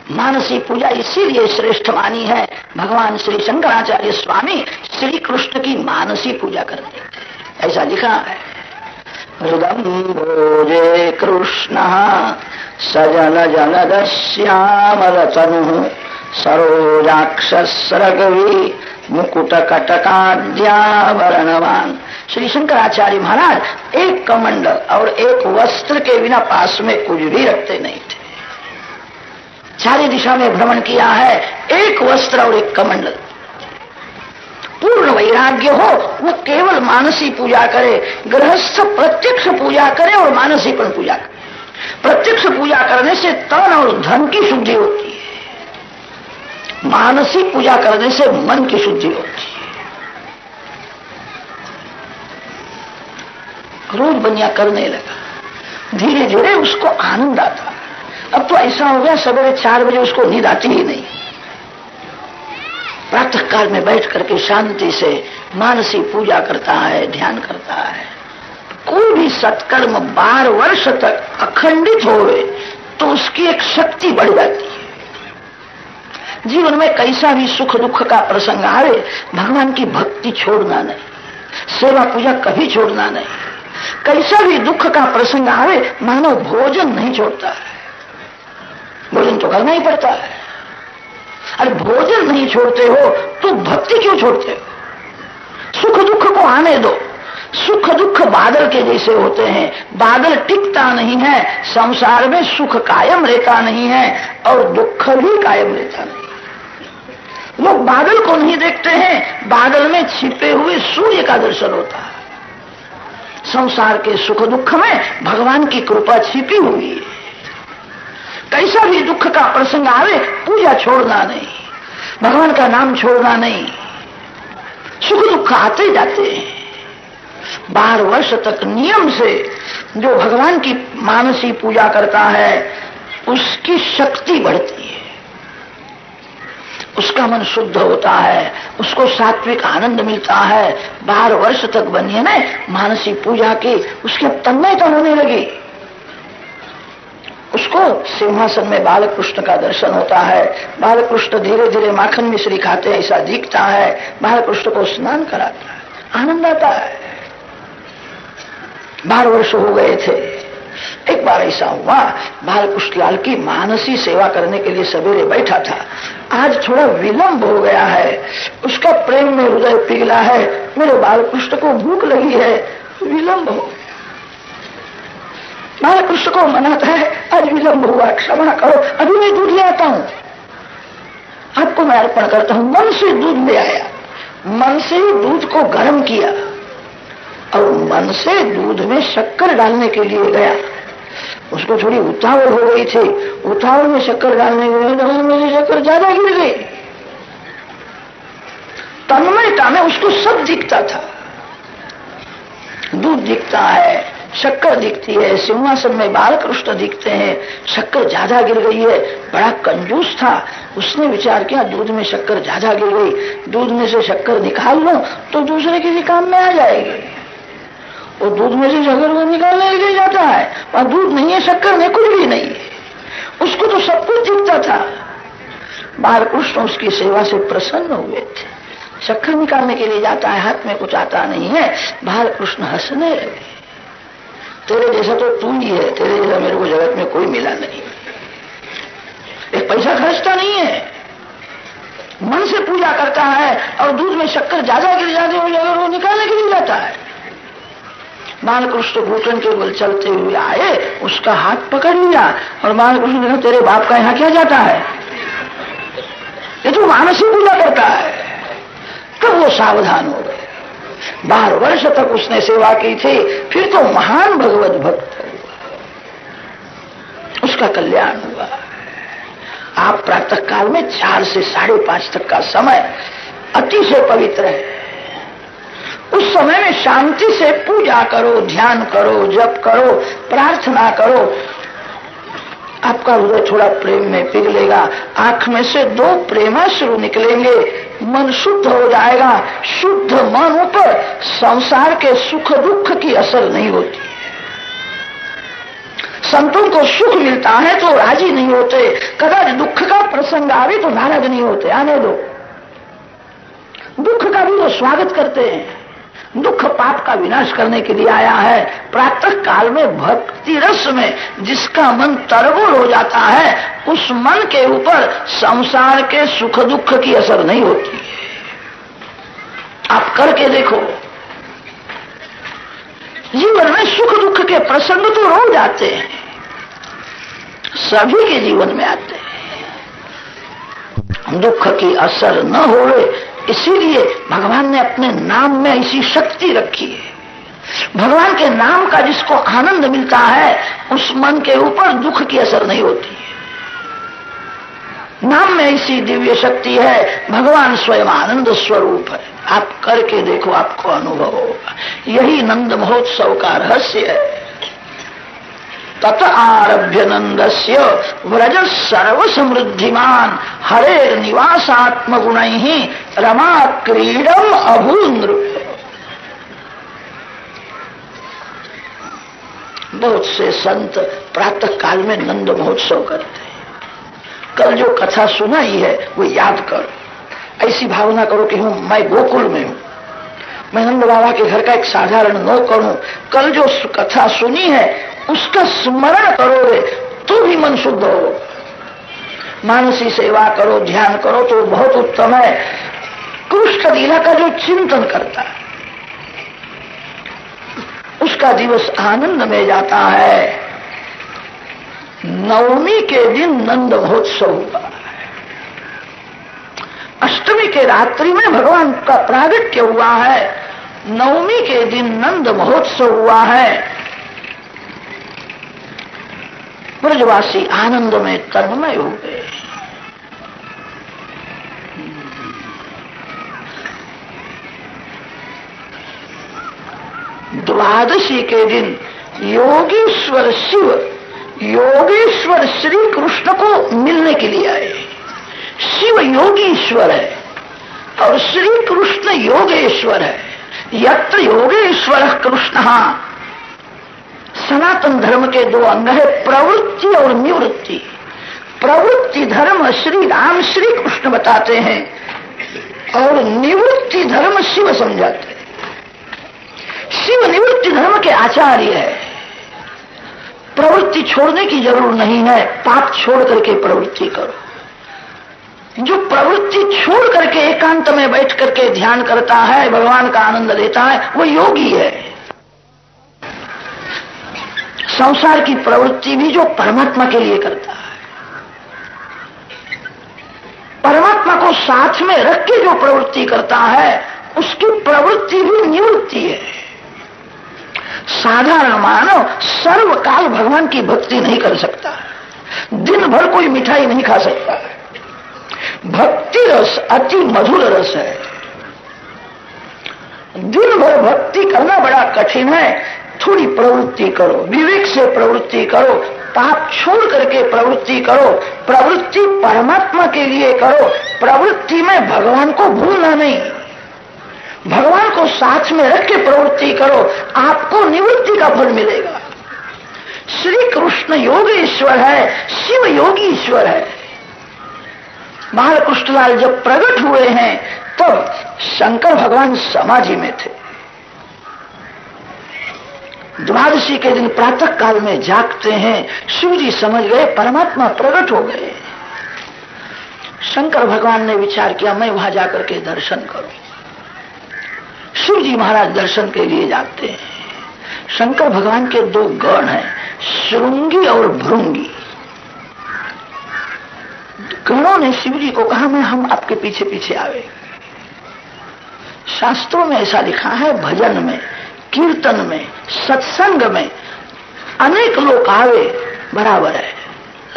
मानसी पूजा इसीलिए श्रेष्ठ मानी है। भगवान श्री शंकराचार्य स्वामी श्री कृष्ण की मानसी पूजा करते, ऐसा लिखा है। हृदम भोजे कृष्ण सजन जनदश्यामलतनु सरोजाक्षरगवी मुकुट कटकाद्याभरणवान। श्री शंकराचार्य महाराज एक कमंडल और एक वस्त्र के बिना पास में कुछ भी रखते नहीं थे। चारों दिशा में भ्रमण किया है, एक वस्त्र और एक कमंडल। पूर्ण वैराग्य हो वो केवल मानसी पूजा करे। गृहस्थ प्रत्यक्ष पूजा करे और मानसी पण पूजा करे। प्रत्यक्ष पूजा करने से तन और धन की शुद्धि होती है, मानसी पूजा करने से मन की शुद्धि होती है। रोज बनिया करने लगा, धीरे धीरे उसको आनंद आता। अब तो ऐसा हो गया सवेरे 4 बजे उसको नींद आती ही नहीं। प्रातः काल में बैठ करके शांति से मानसी पूजा करता है, ध्यान करता है। कोई भी सत्कर्म 12 वर्ष तक अखंडित होवे तो उसकी एक शक्ति बढ़ जाती है। जीवन में कैसा भी सुख दुख का प्रसंग आवे, भगवान की भक्ति छोड़ना नहीं, सेवा पूजा कभी छोड़ना नहीं। कैसा भी दुख का प्रसंग आवे, मानव भोजन नहीं छोड़ता है, भोजन तो करना ही पड़ता है। अरे भोजन नहीं छोड़ते हो तो भक्ति क्यों छोड़ते हो? सुख दुख को आने दो। सुख दुख बादल के जैसे होते हैं, बादल टिकता नहीं है। संसार में सुख कायम रहता नहीं है और दुख भी कायम रहता नहीं। लोग बादल को नहीं देखते हैं, बादल में छिपे हुए सूर्य का दर्शन होता है। संसार के सुख दुख में भगवान की कृपा छिपी हुई है। कैसा भी दुख का प्रसंग आवे, पूजा छोड़ना नहीं, भगवान का नाम छोड़ना नहीं। सुख दुख आते जाते हैं। 12 वर्ष तक नियम से जो भगवान की मानसी पूजा करता है उसकी शक्ति बढ़ती है, उसका मन शुद्ध होता है, उसको सात्विक आनंद मिलता है। 12 वर्ष तक बनिए ना मानसी पूजा की, उसकी तन्मयता होने लगी। उसको सिंहासन में बालकृष्ण का दर्शन होता है। बालकृष्ण धीरे धीरे माखन मिश्री खाते ऐसा दिखता है। बालकृष्ण को स्नान कराता है, आनंद आता है। 12 वर्ष हो गए थे। एक बार ऐसा हुआ, बालकृष्ण लाल की मानसी सेवा करने के लिए सवेरे बैठा था। आज थोड़ा विलंब हो गया है, उसका प्रेम में हृदय पिघला है। मेरे बालकृष्ण को भूख लगी है, विलंब हो गया। बालकृष्ण को मनाता है, आज विलंब हुआ, क्षमा करो, अभी मैं दूध ले आता हूं, आपको मैं अर्पण करता हूं। मन से दूध ले आया, मन से ही दूध को गर्म किया और मन से दूध में शक्कर डालने के लिए गया। उसको थोड़ी उतावल हो गई थी, उतावल में शक्कर डालने के लिए मेरी शक्कर ज्यादा गिर गई। तन्मयता में उसको सब दिखता था, दूध दिखता है, शक्कर दिखती है, सिंहासन में बालकृष्ण दिखते हैं, शक्कर ज्यादा गिर गई है। बड़ा कंजूस था, उसने विचार किया दूध में शक्कर ज्यादा गिर गई, दूध में से शक्कर निकाल लूं तो दूसरे किसी काम में आ जाएगी। वो दूध में से शक्कर को निकालने के लिए जाता है, और दूध नहीं है, शक्कर में कुछ भी नहीं है। उसको तो सब कुछ दिखता था। बालकृष्ण उसकी सेवा से प्रसन्न हुए थे। शक्कर निकालने के लिए जाता है, हाथ में कुछ आता नहीं है। बालकृष्ण हंसने लगे, तेरे जैसा तो तू ही है, तेरे जैसा मेरे को जगत में कोई मिला नहीं। एक पैसा खर्चता नहीं है, मन से पूजा करता है और दूध में शक्कर ज्यादा गिर जाती है अगर वो निकालने के लिए जाता है। बालकृष्ण घुटन के बल चलते हुए आए, उसका हाथ पकड़ लिया और बालकृष्ण ने कहा तेरे बाप का यहाँ क्या जाता है, ये तो मानसी पूजा करता है। तब वो सावधान हो गए। 12 वर्ष तक उसने सेवा की थी, फिर तो महान भगवत भक्त हुआ, उसका कल्याण हुआ। आप प्रातः काल में 4 से 5:30 तक का समय अतिशय पवित्र है। उस समय में शांति से पूजा करो, ध्यान करो, जप करो, प्रार्थना करो। आपका हृदय थोड़ा प्रेम में पिघलेगा, आंख में से 2 प्रेमाश्रु निकलेंगे, मन शुद्ध हो जाएगा। शुद्ध मन ऊपर संसार के सुख दुख की असर नहीं होती है। संतों को सुख मिलता है तो राजी नहीं होते, कदाच दुख का प्रसंग आवे तो नाराज नहीं होते, आने दो। दुख का भी वो स्वागत करते हैं। दुख पाप का विनाश करने के लिए आया है। प्रातः काल में भक्ति रस में जिसका मन तरबोल हो जाता है, उस मन के ऊपर संसार के सुख दुख की असर नहीं होती है। आप करके देखो, जीवन में सुख दुख के प्रसंग तो रोज आते हैं, सभी के जीवन में आते हैं। दुख की असर न होवे, इसीलिए भगवान ने अपने नाम में ऐसी शक्ति रखी है। भगवान के नाम का जिसको आनंद मिलता है, उस मन के ऊपर दुख की असर नहीं होती है। नाम में ऐसी दिव्य शक्ति है। भगवान स्वयं आनंद स्वरूप है। आप करके देखो, आपको अनुभव होगा। यही नंद महोत्सव का रहस्य है। तत आरभ्य नंदस्य व्रज सर्व समृद्धिमान हरे निवासात्म गुणैः रमा क्रीडम अभून्द्र। बहुत से संत प्रातः काल में नंद महोत्सव करते हैं। कल जो कथा सुनाई है वो याद करो, ऐसी भावना करो कि मैं गोकुल में हूं, मैं नंद बाबा के घर का एक साधारण नौकर हूं। कल जो कथा सुनी है उसका स्मरण करोगे तो भी मन शुद्ध हो। मानसी सेवा करो, ध्यान करो तो बहुत उत्तम है। कृष्ण लीला का जो चिंतन करता है उसका दिवस आनंद में जाता है। नवमी के दिन नंद महोत्सव हुआ है। अष्टमी के रात्रि में भगवान का प्रागट्य हुआ है। नवमी के दिन नंद महोत्सव हुआ है। ब्रजवासी आनंद में तन्मय हो गए। द्वादशी के दिन योगेश्वर शिव योगेश्वर श्री कृष्ण को मिलने के लिए आए। शिव योगीश्वर है और श्री कृष्ण योगेश्वर है। यत्र योगेश्वर कृष्ण, सनातन धर्म के दो अंग है, प्रवृत्ति और निवृत्ति। प्रवृत्ति धर्म श्री राम श्री कृष्ण बताते हैं और निवृत्ति धर्म शिव समझाते हैं। शिव निवृत्ति धर्म के आचार्य है। प्रवृत्ति छोड़ने की जरूर नहीं है, पाप छोड़ करके प्रवृत्ति करो। जो प्रवृत्ति छोड़ करके एकांत में बैठ करके ध्यान करता है, भगवान का आनंद लेता है, वो योगी है। संसार की प्रवृत्ति भी जो परमात्मा के लिए करता है, परमात्मा को साथ में रख के जो प्रवृत्ति करता है, उसकी प्रवृत्ति भी निवृत्ति है। साधारण मानव सर्वकाल भगवान की भक्ति नहीं कर सकता, दिन भर कोई मिठाई नहीं खा सकता। भक्ति रस अति मधुर रस है। दिन भर भक्ति करना बड़ा कठिन है। थोड़ी प्रवृत्ति करो, विवेक से प्रवृत्ति करो, पाप छोड़ करके प्रवृत्ति करो। प्रवृत्ति परमात्मा के लिए करो। प्रवृत्ति में भगवान को भूलना नहीं, भगवान को साथ में रख के प्रवृत्ति करो, आपको निवृत्ति का फल मिलेगा। श्री कृष्ण योगेश्वर है, शिव योगीश्वर है। बालकृष्णलाल जब प्रकट हुए हैं तब शंकर भगवान समाधि में थे। द्वादशी के दिन प्रातः काल में जागते हैं, शिव जी समझ गए परमात्मा प्रकट हो गए। शंकर भगवान ने विचार किया मैं वहां जाकर के दर्शन करूं। शिव जी महाराज दर्शन के लिए जाते हैं। शंकर भगवान के दो गण हैं, श्रृंगी और भृंगी। गणों ने शिव जी को कहा मैं हम आपके पीछे पीछे आवे। शास्त्रों में ऐसा लिखा है, भजन में, कीर्तन में, सत्संग में अनेक लोग आवे बराबर है,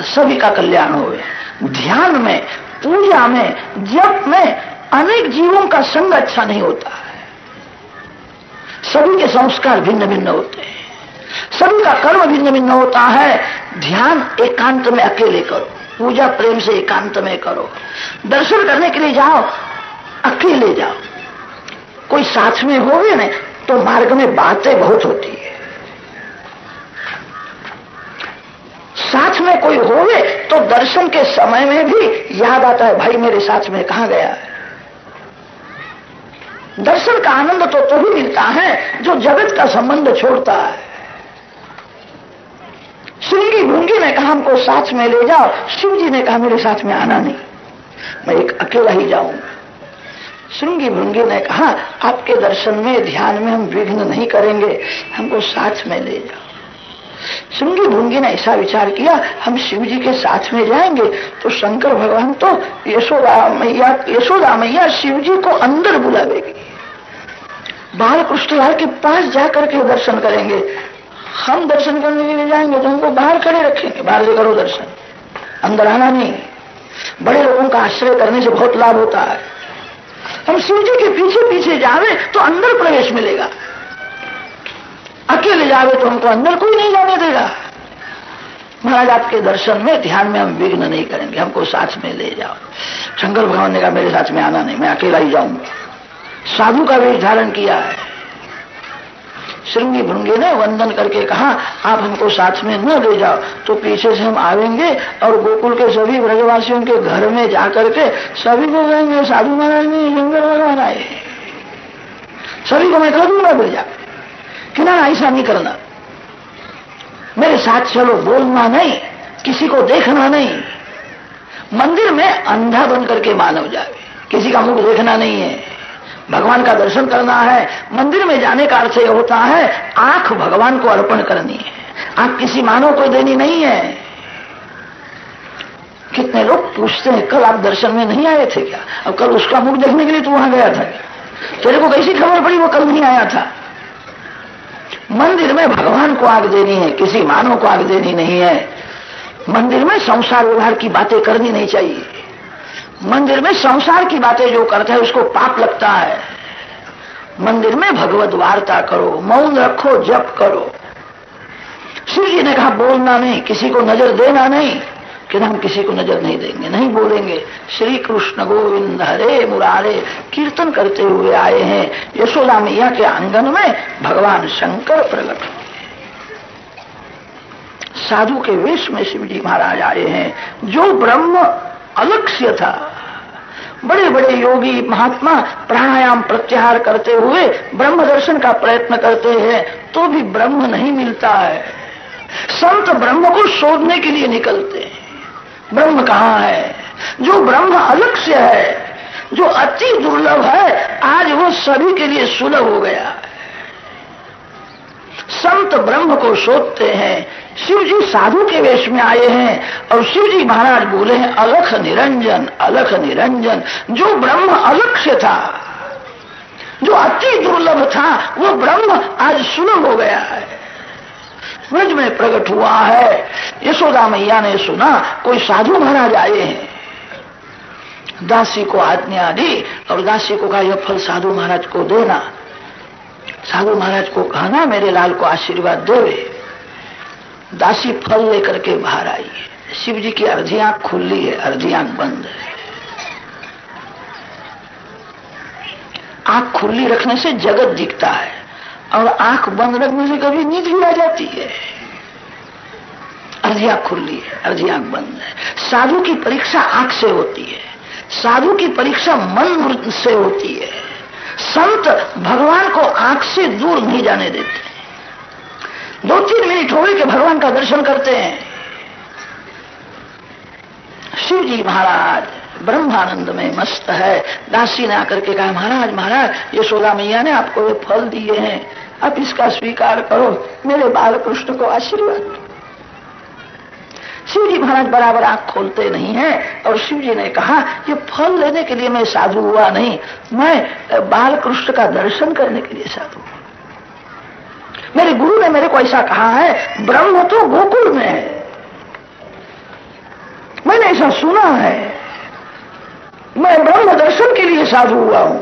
सभी का कल्याण होवे। ध्यान में, पूजा में, जप में अनेक जीवों का संग अच्छा नहीं होता है। सभी के संस्कार भिन्न भिन्न होते हैं, सभी का कर्म भिन्न भिन्न होता है। ध्यान एकांत में अकेले करो, पूजा प्रेम से एकांत में करो। दर्शन करने के लिए जाओ, अकेले जाओ। कोई साथ में होवे ना तो मार्ग में बातें बहुत होती है। साथ में कोई होवे तो दर्शन के समय में भी याद आता है, भाई मेरे साथ में कहां गया है। दर्शन का आनंद तो तभी मिलता है जो जगत का संबंध छोड़ता है। श्रृंगी भृंगी ने कहा हमको साथ में ले जाओ, शिव जी ने कहा मेरे साथ में आना नहीं, मैं एक अकेला ही जाऊंगा। श्रृंगी भृंगी ने कहा आपके दर्शन में ध्यान में हम विघ्न नहीं करेंगे, हमको साथ में ले जाओ। श्रृंगी भृंगी ने ऐसा विचार किया हम शिव जी के साथ में जाएंगे तो शंकर भगवान तो यशोदा मैया शिव जी को अंदर बुलावेगी, बाल कृष्णलाल के पास जाकर के दर्शन करेंगे। हम दर्शन करने के लिए जाएंगे तो हमको बाहर खड़े रखेंगे, बाहर से करो दर्शन, अंदर आना नहीं। बड़े लोगों का आश्रय करने से बहुत लाभ होता है। हम शिव जी के पीछे पीछे जावे तो अंदर प्रवेश मिलेगा, अकेले जावे तो हमको अंदर कोई नहीं जाने देगा। महाराज आपके दर्शन में ध्यान में हम विघ्न नहीं करेंगे, हमको साथ में ले जाओ। शंकर भगवान ने कहा मेरे साथ में आना नहीं, मैं अकेला ही जाऊंगा। साधु का वेश धारण किया है। श्रृंगी भृंगी ने वंदन करके कहा आप हमको साथ में न ले जाओ तो पीछे से हम आवेंगे और गोकुल के सभी ब्रजवासियों के घर में जाकर के सभी को कहेंगे साधु महाराज ने शंकर भगवान आए, सभी को मैं कह दूंगा मिल जा कि ना ऐसा नहीं करना, मेरे साथ चलो, बोलना नहीं, किसी को देखना नहीं। मंदिर में अंधा बन करके मानव जावे, किसी का मुख देखना नहीं है, भगवान का दर्शन करना है। मंदिर में जाने का अर्थ यह होता है आंख भगवान को अर्पण करनी है, आंख किसी मानव को देनी नहीं है। कितने लोग पूछते हैं कल आप दर्शन में नहीं आए थे क्या, अब कल उसका मुख देखने के लिए तू वहां गया था क्या, तेरे को कैसी खबर पड़ी वो कल नहीं आया था। मंदिर में भगवान को आग देनी है, किसी मानव को आग देनी नहीं है। मंदिर में संसार व्यवहार की बातें करनी नहीं चाहिए। मंदिर में संसार की बातें जो करता है उसको पाप लगता है। मंदिर में भगवत वार्ता करो, मौन रखो, जप करो। शिव जी ने कहा बोलना नहीं, किसी को नजर देना नहीं, कि हम किसी को नजर नहीं देंगे, नहीं बोलेंगे। श्री कृष्ण गोविंद हरे मुरारे कीर्तन करते हुए आए हैं। यशोदा मैया के आंगन में भगवान शंकर प्रकट हुए। साधु के वेश में शिव जी महाराज आए हैं। जो ब्रह्म अलक्ष्य था, बड़े बड़े योगी महात्मा प्राणायाम प्रत्याहार करते हुए ब्रह्म दर्शन का प्रयत्न करते हैं तो भी ब्रह्म नहीं मिलता है। संत ब्रह्म को शोधने के लिए निकलते हैं, ब्रह्म कहाँ है। जो ब्रह्म अलक्ष्य है, जो अति दुर्लभ है, आज वो सभी के लिए सुलभ हो गया है। संत ब्रह्म को शोधते हैं। शिव जी साधु के वेश में आए हैं और शिव जी महाराज बोले हैं अलख निरंजन, अलख निरंजन। जो ब्रह्म अलक्ष्य था, जो अति दुर्लभ था, वो ब्रह्म आज सुलभ हो गया है, ब्रज में प्रकट हुआ है। यशोदा मैया ने सुना कोई साधु महाराज आए हैं, दासी को आज्ञा दी और दासी को कहा यह फल साधु महाराज को देना। साधु महाराज को कहना मेरे लाल को आशीर्वाद देवे। दासी फल लेकर के बाहर आई है। शिव जी की अर्धी आंख खुली है, अर्धी आंख बंद है। आंख खुली रखने से जगत दिखता है और आंख बंद रखने से कभी नींद भी आ जाती है। अर्धी आंख खुली है, अर्धी आंख बंद है। साधु की परीक्षा आंख से होती है, साधु की परीक्षा मन से होती है। संत भगवान को आंख से दूर नहीं जाने देते। 2-3 मिनट हो गए कि भगवान का दर्शन करते हैं। शिव जी महाराज ब्रह्मानंद में मस्त है। दासी ने आकर के कहा महाराज महाराज यशोदा मैया ने आपको ये फल दिए हैं, आप इसका स्वीकार करो, मेरे बाल कृष्ण को आशीर्वाद दो। शिव जी महाराज बराबर आंख खोलते नहीं हैं और शिव जी ने कहा ये फल लेने के लिए मैं साधु हुआ नहीं, मैं बाल कृष्ण का दर्शन करने के लिए साधु हुआ। मेरे गुरु ने मेरे को ऐसा कहा है, ब्रह्म तो गोकुल में है, मैंने ऐसा सुना है, मैं ब्रह्म दर्शन के लिए साधु हुआ हूं,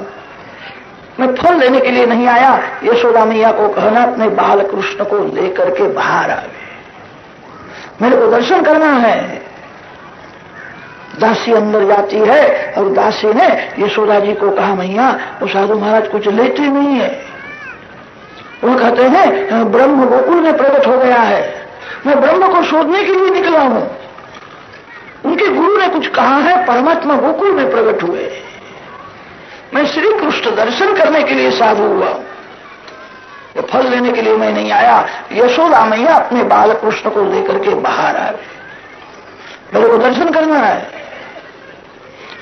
मैं फल लेने के लिए नहीं आया। यशोदा मैया को कहना अपने बाल कृष्ण को लेकर के बाहर आवे, मेरे को दर्शन करना है। दासी अंदर जाती है और दासी ने यशोदा जी को कहा मैया वो साधु महाराज कुछ लेते नहीं है, वो कहते हैं ब्रह्म गोकुल में प्रकट हो गया है, मैं ब्रह्म को शोधने के लिए निकला हूं। उनके गुरु ने कुछ कहा है, परमात्मा गोकुल में प्रकट हुए। मैं श्री कृष्ण दर्शन करने के लिए साधु हुआ हूं, ये फल लेने के लिए मैं नहीं आया। यशोदा मैया अपने बाल कृष्ण को लेकर के बाहर आ गए, मेरे को दर्शन करना है।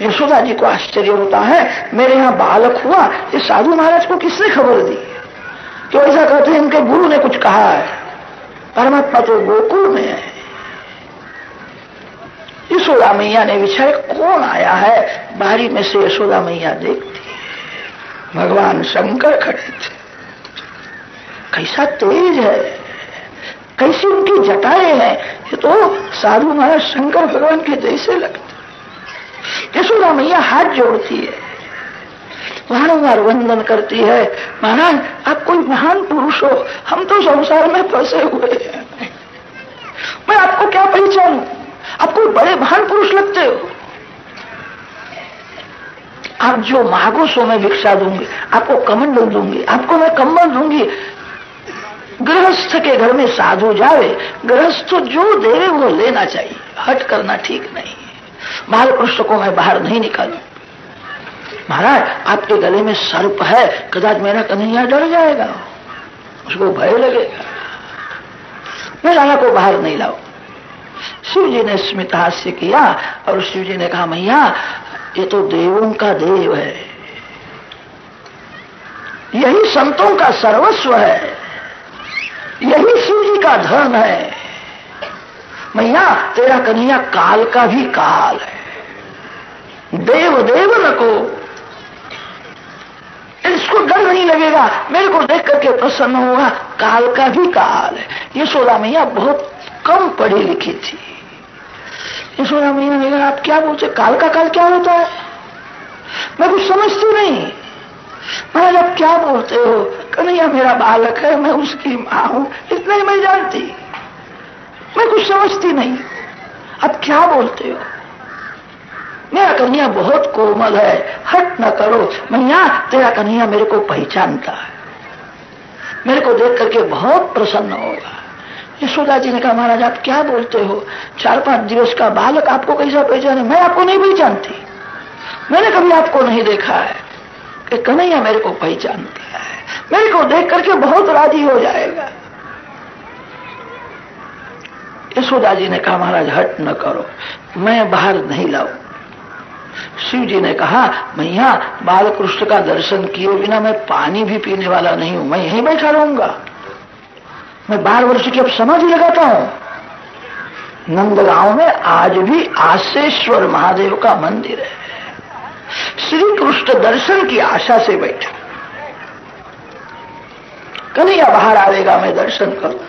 यशोदा जी को आश्चर्य होता है, मेरे यहां बालक हुआ, ये साधु महाराज को किसने खबर दी? तो ऐसा कहते हैं इनके गुरु ने कुछ कहा है, परमात्मा तो गोकुल में है। यशोदा मैया ने विचार कौन आया है, बारी में से यशोदा मैया देखती है, भगवान शंकर खड़े थे। कैसा तेज है, कैसी उनकी जटाएं हैं, ये तो साधु महाराज शंकर भगवान के जैसे लगते। यशोदा मैया हाथ जोड़ती है, वारंवार वंदन करती है, महाराज आप कोई महान पुरुष हो, हम तो संसार में फंसे हुए हैं, मैं आपको क्या पहचानूं, आप कोई बड़े महान पुरुष लगते हो। आप जो मांगो सो मैं भिक्षा दूंगी, आपको कमंडल दूंगी, आपको मैं कंबल दूंगी। गृहस्थ के घर में साधु जावे, गृहस्थ जो देवे वो लेना चाहिए, हट करना ठीक नहीं। बालकृष्ण को मैं बाहर नहीं निकालू। महाराज आपके गले में सर्प है, कदाच मेरा कन्हैया डर जाएगा, उसको भय लगेगा, मैं लाला को बाहर नहीं लाऊं। शिव जी ने स्मित हास्य किया और शिव जी ने कहा, मैया ये तो देवों का देव है, यही संतों का सर्वस्व है, यही शिव जी का धर्म है। मैया तेरा कन्हैया काल का भी काल है, देव देव न को, इसको डर नहीं लगेगा, मेरे को देख करके प्रसन्न होगा, काल का भी काल है। यशोदा मैया बहुत कम पढ़ी लिखी थी। यशोदा मैया ने कहा, आप क्या बोलते, काल का काल क्या होता है, मैं कुछ समझती नहीं। महाराज आप क्या बोलते हो, कन्हैया मेरा बालक है, मैं उसकी मां हूं, इतना ही मैं जानती, मैं कुछ समझती नहीं, आप क्या बोलते हो, मेरा कन्हैया बहुत कोमल है, हट न करो। मैया तेरा कन्हैया मेरे को पहचानता है, मेरे को देख करके बहुत प्रसन्न होगा। यशोदा जी ने कहा, महाराज आप क्या बोलते हो, 4-5 दिवस का बालक आपको कैसा पहचाने, मैं आपको नहीं पहचानती, मैंने कभी आपको नहीं देखा है, कि कन्हैया मेरे को पहचानता है, मेरे को देख करके बहुत राजी हो जाएगा। यशोदा जी ने कहा, महाराज हट न करो, मैं बाहर नहीं लाऊं। शिव जी ने कहा, मैया बालकृष्ण का दर्शन किए बिना मैं पानी भी पीने वाला नहीं हूं, मैं यहीं बैठा रहूंगा, मैं 12 वर्ष की अब समाधि लगाता हूं। नंदगांव में आज भी आसेश्वर महादेव का मंदिर है, श्री कृष्ण दर्शन की आशा से बैठा, कन्हैया बाहर आएगा मैं दर्शन करूं,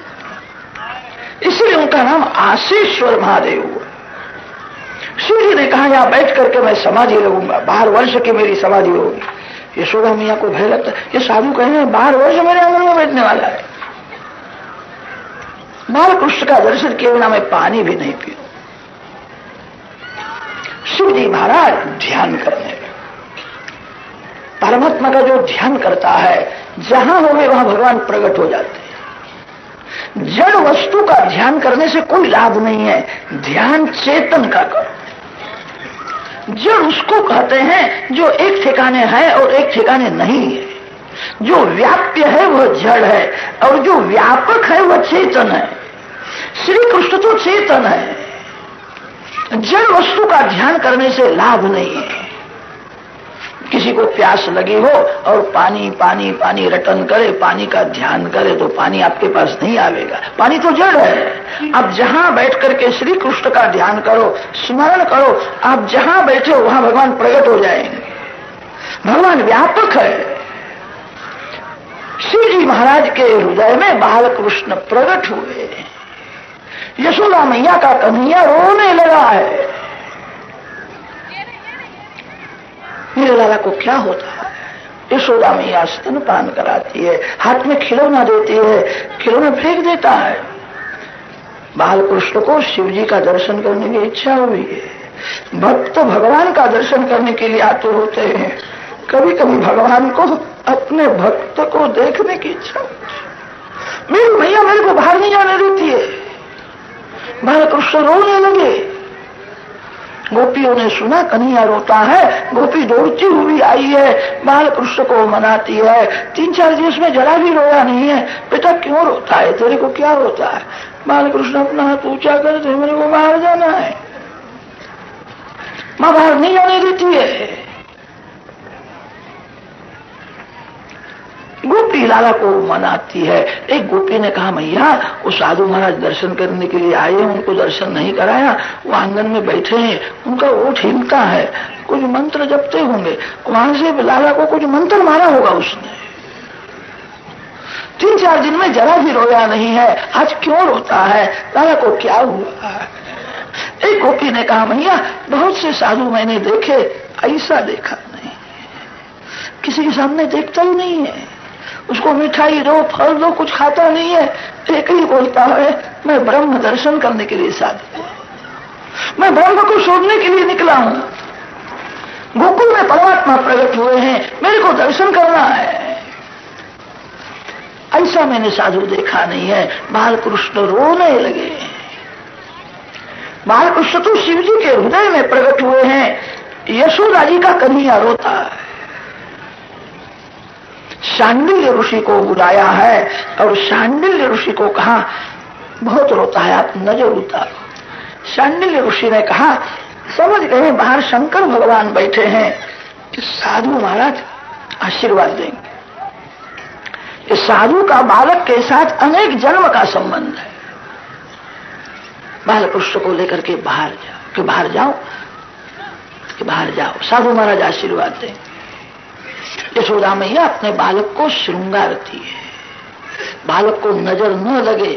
इसलिए उनका नाम आसेश्वर महादेव हुआ। शिव जी ने कहा, यहां बैठ करके मैं समाधि लगूंगा, 12 वर्ष की मेरी समाधि होगी। यशोदा मैया को भय लगता, ये साधु कह रहे हैं 12 वर्ष मेरे आंगन में बैठने वाला है, बालकृष्ण का दर्शन किए बिना मैं पानी भी नहीं पीऊं। शिव जी महाराज ध्यान करने लगे। परमात्मा का जो ध्यान करता है, जहां होवे वहां भगवान प्रकट हो जाते हैं। जड़ वस्तु का ध्यान करने से कोई लाभ नहीं है, ध्यान चेतन का करो। जड़ उसको कहते हैं जो एक ठिकाने है और एक ठिकाने नहीं है, जो व्याप्य है वह जड़ है और जो व्यापक है वह चेतन है। श्री कृष्ण तो चेतन है, जड़ वस्तु का ध्यान करने से लाभ नहीं है। किसी को प्यास लगी हो और पानी पानी पानी रटन करे, पानी का ध्यान करे तो पानी आपके पास नहीं आवेगा, पानी तो जड़ है। आप जहां बैठ करके श्री कृष्ण का ध्यान करो, स्मरण करो, आप जहां बैठे हो वहां भगवान प्रकट हो जाएंगे। भगवान व्यापक है। शिव जी महाराज के हृदय में बालकृष्ण प्रकट हुए। यशोदा मैया का कन्हैया रोने लगा है, मेरे लाला को क्या होता है। यशोदा मैया स्तनपान कराती है, हाथ में खिलौना देती है, खिलौना फेंक देता है। बालकृष्ण को शिव जी का दर्शन करने की इच्छा हुई है। भक्त भगवान का दर्शन करने के लिए आतुर होते हैं, कभी कभी भगवान को अपने भक्त को देखने की इच्छा होती है। मेरी मैया मेरे को बाहर नहीं जाने देती है, बालकृष्ण रोने लगे। गोपियों ने सुना कन्हैया रोता है, गोपी दौड़ती हुई आई है, बालकृष्ण को मनाती है। 3-4 दिवस में जरा भी रोया नहीं है। बेटा क्यों रोता है, तेरे को क्या होता है? बालकृष्ण अपना हाथ ऊंचा करते, मेरे को बाहर जाना है। मां बाहर नहीं जाने देती है। गोपी लाला को मनाती है। एक गोपी ने कहा, मैया वो साधु महाराज दर्शन करने के लिए आए, उनको दर्शन नहीं कराया, वो आंगन में बैठे हैं, उनका ओठ हिलता है, कुछ मंत्र जपते होंगे। वहां से लाला को कुछ मंत्र मारा होगा उसने। 3-4 दिन में जरा भी रोया नहीं है, आज क्यों रोता है? लाला को क्या हुआ? एक गोपी ने कहा, मैया बहुत से साधु मैंने देखे, ऐसा देखा नहीं, किसी के सामने देखता ही नहीं है, उसको मिठाई दो, फल दो, कुछ खाता नहीं है। एक ही बोलता है, मैं ब्रह्म दर्शन करने के लिए साधु हूं, मैं ब्रह्म को शोधने के लिए निकला हूं, गोकुल में परमात्मा प्रकट हुए हैं, मेरे को दर्शन करना है। ऐसा मैंने साधु देखा नहीं है। बालकृष्ण रोने लगे। बालकृष्ण तो शिव जी के हृदय में प्रकट हुए हैं, यशोदा जी का कन्हैया रोता है। शांडिल्य ऋषि को बुलाया है और शांडिल्य ऋषि को कहा, बहुत रोता है, आप नजर उतारो। शांडिल्य ऋषि ने कहा, समझ गए बाहर शंकर भगवान बैठे हैं, कि साधु महाराज आशीर्वाद देंगे। इस साधु का बालक के साथ अनेक जन्म का संबंध है। बालकृष्ण को लेकर के बाहर जाओ, कि बाहर जाओ, कि बाहर जाओ, साधु महाराज आशीर्वाद दें। यशोदा मैया अपने बालक को श्रृंगारती है, बालक को नजर न लगे,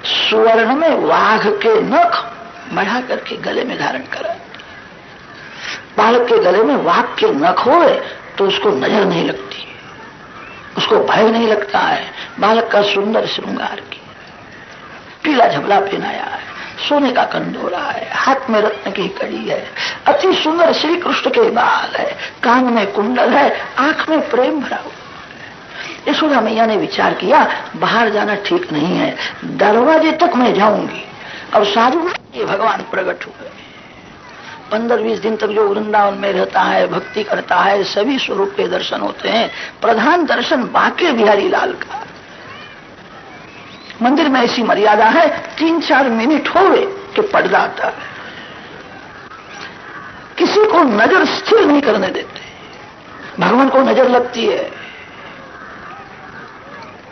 सुवर्ण में वाघ के नख बढ़ा करके गले में धारण कराती। बालक के गले में वाघ के नख हो तो उसको नजर नहीं लगती, उसको भय नहीं लगता है। बालक का सुंदर श्रृंगार किया, पीला झबला पहनाया है, सोने का कंदोरा है, हाथ में रत्न की कड़ी है, अति सुंदर श्री कृष्ण के बाल है, कान में कुंडल है, आंख में प्रेम भरा हुआ है। यशोदा मैया ने विचार किया, बाहर जाना ठीक नहीं है, दरवाजे तक मैं जाऊंगी। और साधु ये भगवान प्रकट हुए। 15-20 दिन तक जो वृंदावन में रहता है, भक्ति करता है, सभी स्वरूप के दर्शन होते हैं। प्रधान दर्शन बांके बिहारी लाल का। मंदिर में ऐसी मर्यादा है, 3-4 मिनट होवे कि पर्दा आता है, किसी को नजर स्थिर नहीं करने देते, भगवान को नजर लगती है,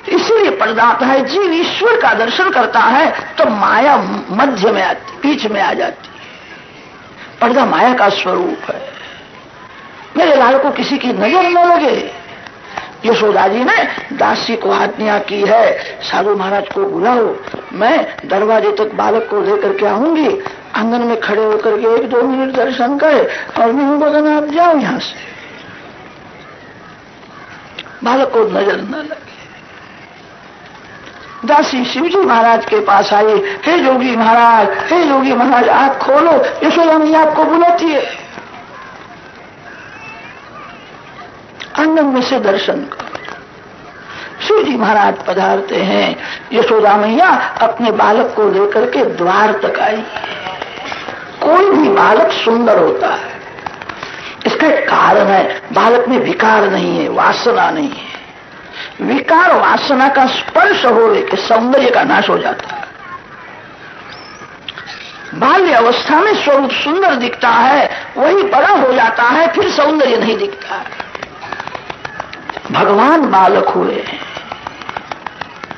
इसीलिए पर्दा आता है। जीव ईश्वर का दर्शन करता है तो माया मध्य में आती, बीच में आ जाती है। पर्दा माया का स्वरूप है। मेरे लाल को किसी की नजर न लगे। यशोदा जी ने दासी को आज्ञा की है, साधु महाराज को बुलाओ, मैं दरवाजे तक बालक को लेकर के आऊंगी, आंगन में खड़े होकर के 1-2 मिनट दर्शन करे और मैं बोला, आप जाओ यहां से, बालक को नजर न लगे। दासी शिवजी महाराज के पास आई, हे जोगी महाराज, हे जोगी महाराज, आप खोलो, यशोदा मैया आपको बुलाती है। आंगन में से दर्शन करो। शिवजी महाराज पधारते हैं। यशोदा मैया अपने बालक को लेकर के द्वार तक आई। कोई भी बालक सुंदर होता है, इसका एक कारण है, बालक में विकार नहीं है, वासना नहीं है। विकार वासना का स्पर्श होवे कि सौंदर्य का नाश हो जाता है। बाल्य अवस्था में स्वरूप सुंदर दिखता है, वही बड़ा हो जाता है, फिर सौंदर्य नहीं दिखता है। भगवान बालक हुए,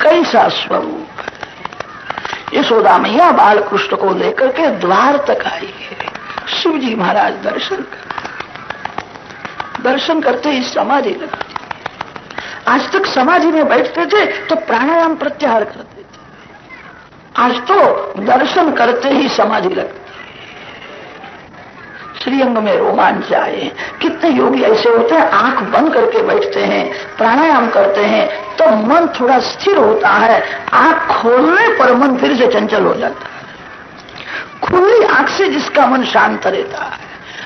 कैसा स्वरूप है। यशोदा मैया बालकृष्ण को लेकर के द्वार तक आई है। शिवजी महाराज दर्शन करते ही समाधि लगती। आज तक समाधि में बैठते थे तो प्राणायाम प्रत्याहार करते थे, आज तो दर्शन करते ही समाधि लगती। श्रीअंग में रोमांच आए। कितने योगी ऐसे होते हैं, आंख बंद करके बैठते हैं, प्राणायाम करते हैं तो मन थोड़ा स्थिर होता है, आंख खोलने पर मन फिर से चंचल हो जाता है। खुली आंख से जिसका मन शांत रहता है,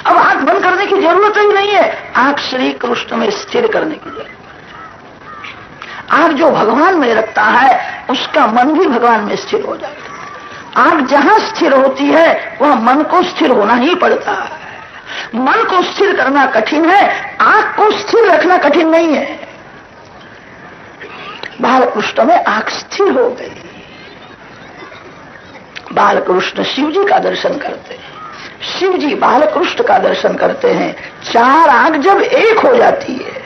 अब आंख बंद करने की जरूरत ही नहीं है, आंख श्री कृष्ण में स्थिर करने की जरूरत। आंख जो भगवान में रखता है उसका मन भी भगवान में स्थिर हो जाता है। आग जहां स्थिर होती है वह मन को स्थिर होना ही पड़ता है। मन को स्थिर करना कठिन है, आग को स्थिर रखना कठिन नहीं है। बालकृष्ण में आंख स्थिर हो गई। बालकृष्ण शिव जी का दर्शन करते हैं, शिव जी बालकृष्ण का दर्शन करते हैं। चार आंख जब एक हो जाती है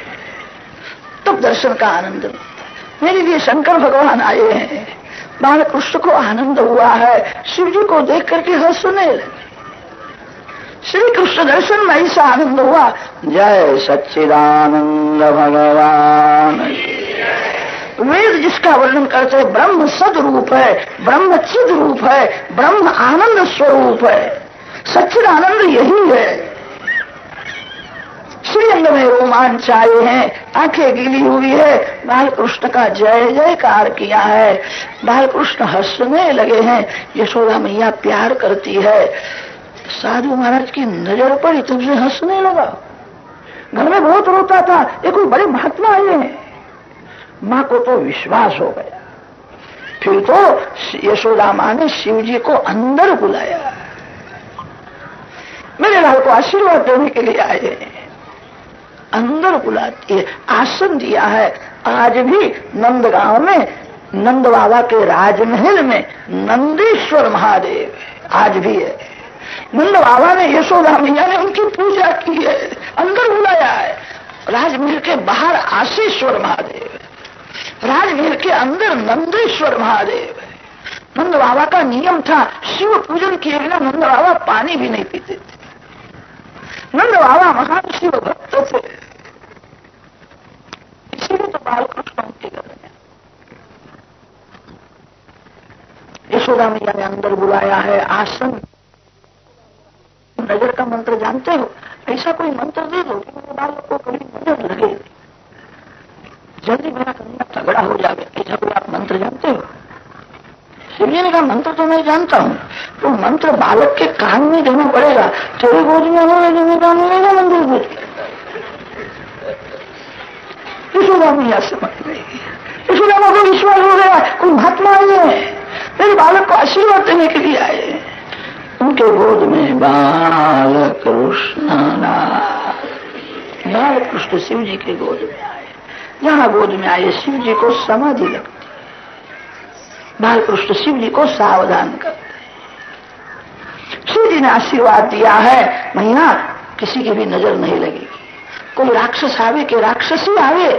तब दर्शन का आनंद मिलता है। मेरे लिए शंकर भगवान आए हैं, बालकृष्ण को आनंद हुआ है, शिव जी को देख करके हंसने लगे। श्री कृष्ण दर्शन में ऐसा आनंद हुआ। जय सच्चिदानंद भगवान। वेद जिसका वर्णन करते हैं ब्रह्म सद रूप है, ब्रह्म चिद रूप है, ब्रह्म आनंद स्वरूप है, सच्चिदानंद यही है। श्रीअंग में रोमांच आए हैं, आंखें गीली हुई है, बालकृष्ण का जय जयकार किया है। बालकृष्ण हंसने लगे हैं। यशोदा मैया प्यार करती है। साधु महाराज की नजर पड़ी तब से हंसने लगा। घर में बहुत रोता था, ये कोई बड़े महात्मा आए हैं। माँ को तो विश्वास हो गया। फिर तो यशोदा माँ ने शिव जी को अंदर बुलाया, मेरे लाल को आशीर्वाद देने के लिए आए हैं। अंदर बुलाती है, आसन दिया है। आज भी नंदगांव में नंद बाबा के राजमहल में नंदेश्वर महादेव आज भी है। नंद बाबा ने यशोदा मैया ने उनकी पूजा की है, अंदर बुलाया है। राजमहल के बाहर आशीश्वर महादेव, राजमहल के अंदर नंदेश्वर महादेव है। नंद बाबा का नियम था, शिव पूजन किए बिना नंद बाबा पानी भी नहीं पीते थे। नंद बाबा महान शिव भक्त थे, इसीलिए तो बालकृष्ण उनके घर में। यशोदा मैया ने अंदर बुलाया है, आसन। नजर का मंत्र जानते हो? ऐसा कोई मंत्र दे दो कि मेरे बालक को कभी नजर लगे, जल्दी मेरा कन्या तगड़ा हो जाए। ऐसा कोई आप मंत्र जानते हो? शिवजी ने कहा मंत्र तो मैं जानता हूँ, तो मंत्र बालक के कान में देना पड़ेगा। तेरे गोद में होगा मंदिर गोद। यशोदा मैया समझ गई। यशोदा माँ को विश्वास हो गया कोई महात्मा आए हैं, मेरे बालक को आशीर्वाद देने के लिए आए हैं। उनके गोद में बालकृष्ण, बालकृष्ण शिव जी के गोद में आए। जहां गोद में आए शिव जी को समाधि लगती, बालकृष्ण शिव जी को सावधान करते। शिव जी ने आशीर्वाद दिया है, मैया किसी की भी नजर नहीं लगेगी। कोई राक्षस आवे कि राक्षसी आवे,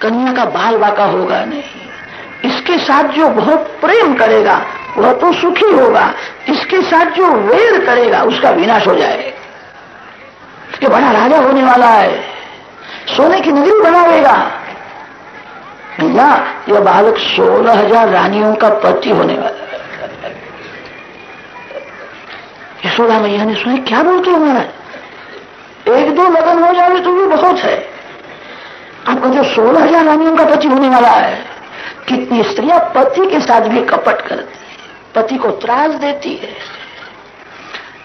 कन्या का बाल बाका होगा नहीं। इसके साथ जो बहुत प्रेम करेगा वह तो सुखी होगा, इसके साथ जो वैर करेगा उसका विनाश हो जाएगा। ये बड़ा राजा होने वाला है, सोने की नगरी बनावेगा। भैया यह बालक 16,000 रानियों का पति होने वाला है। यशोदा मैया ने सुनी, क्या बोलते हो महाराज, 1-2 लगन हो जाए तो भी बहुत है, आप कहते 16,000 रानियों का पति होने वाला है। कितनी स्त्रियां पति के साथ भी कपट करती है, पति को त्रास देती है।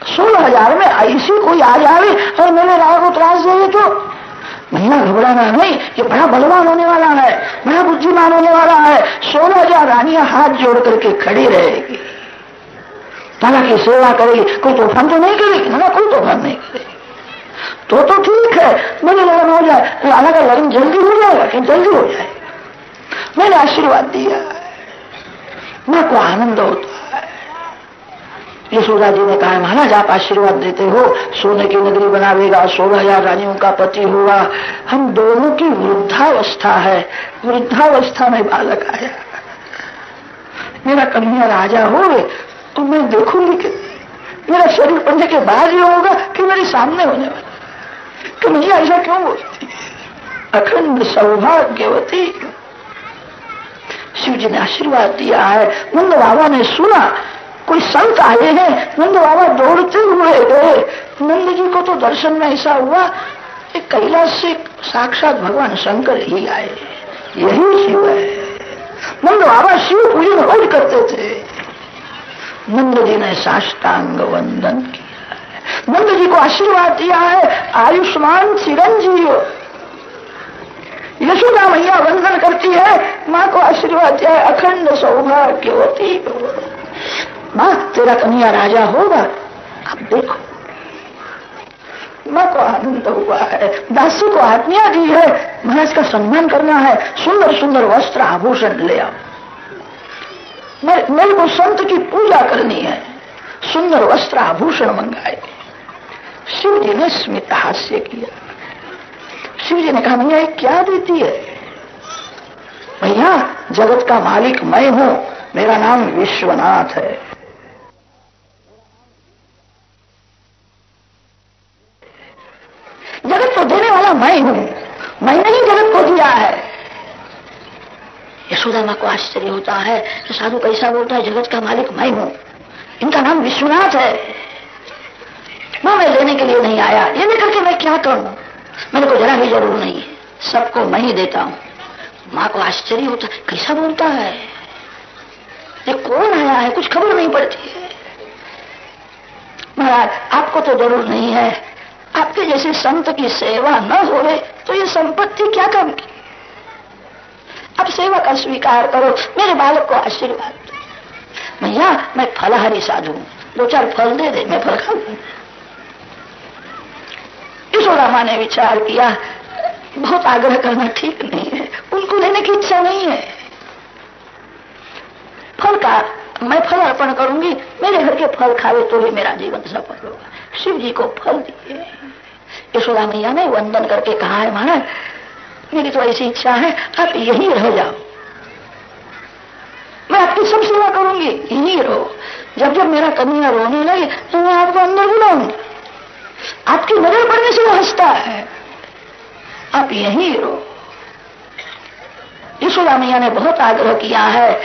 16,000 में ऐसी कोई आ जाए और मेरे राजा को त्रास दे तो भैया घबराना नहीं, ये बड़ा बलवान होने वाला है, बड़ा बुद्धिमान होने वाला है। 16,000 रानियां हाथ जोड़ करके खड़ी रहेगी, लाला की सेवा करेगी, कोई तूफान तो नहीं करेगी ना, कोई तूफान नहीं करेगी। तो ठीक है, मेरे लगन हो जाए, लाला का लगन जल्दी हो जाएगा कि जल्दी हो जाएगा। मैंने आशीर्वाद दिया, मां को आनंद होता है। यशोदा जी ने कहा महाराज आप आशीर्वाद देते हो, सोने की नगरी बनावेगा, 16,000 रानियों का पति होगा। हम दोनों की वृद्धावस्था है, वृद्धावस्था में बालक आया, मेरा कन्हैया राजा हो तो मैं देखूंगी कि मेरा शरीर पढ़ने के बाद ही होगा कि मेरे सामने होने वाला। तो मुझे ऐसा क्यों बोलती, अखंड सौभाग्यवती। शिव जी ने आशीर्वाद दिया है। नंद बाबा ने सुना कोई संत आए हैं, नंद बाबा दौड़ते हुए गए। नंद जी को तो दर्शन में ऐसा हुआ कि कैलाश से साक्षात भगवान शंकर ही आए, यही शिव है। नंद बाबा शिव पूजन रोज करते थे। नंद जी ने साष्टांग वंदन किया है, नंद जी को आशीर्वाद दिया है आयुष्मान चिरंजीव। यशोदा मैया वंदन करती है, माँ को आशीर्वाद दिया है अखंड सौभाग्यवती। माँ तेरा कन्हैया राजा होगा। अब देखो माँ को आनंद हुआ है, दासी को आज्ञा दी है महाराज का सम्मान करना है, सुंदर सुंदर वस्त्र आभूषण ले आओ, मेरे को संत की पूजा करनी है, सुंदर वस्त्र आभूषण मंगाए। शिव जी ने स्मित हास्य किया। शिव जी ने कहा भैया ये क्या देती है? भैया जगत का मालिक मैं हूं, मेरा नाम विश्वनाथ है। जगत को देने वाला मैं हूं, मैंने ही जगत को दिया है। यशोदा मां को आश्चर्य होता है कि साधु कैसा बोलता है, जगत का मालिक मैं हूं, इनका नाम विश्वनाथ है। मां मैं लेने के लिए नहीं आया, ये लेकर के मैं क्या करूं, मेरे को जरा भी जरूर नहीं है, सबको मैं ही देता हूं। मां को आश्चर्य होता है कैसा बोलता है, ये कौन आया है, कुछ खबर नहीं पड़ती है। महाराज आपको तो जरूर नहीं है, आपके जैसे संत की सेवा न होवे तो ये संपत्ति क्या काम की। अब सेवा का स्वीकार करो, मेरे बालक को आशीर्वाद दो। भैया मैं फलाहारी साधु हूं, 2-4 फल दे दे, मैं फल खा लूं। यशोदा मां ने विचार किया बहुत आग्रह करना ठीक नहीं है, उनको लेने की इच्छा नहीं है। फल का मैं फल अर्पण करूंगी, मेरे घर के फल खावे तो ही मेरा जीवन सफल होगा। शिव जी को फल दिए। यशोदा मैया ने वंदन करके कहा है महाराज मेरी तो ऐसी इच्छा है आप यहीं रह जाओ, मैं आपकी सब सेवा करूंगी, यहीं रहो। जब जब मेरा कन्हैया रोने लगे तो मैं आपको अंदर बुलाऊंगी, आपकी नजर पड़ने से वो हंसता है, आप यहीं रहो। यशोदा मैया ने बहुत आग्रह किया है।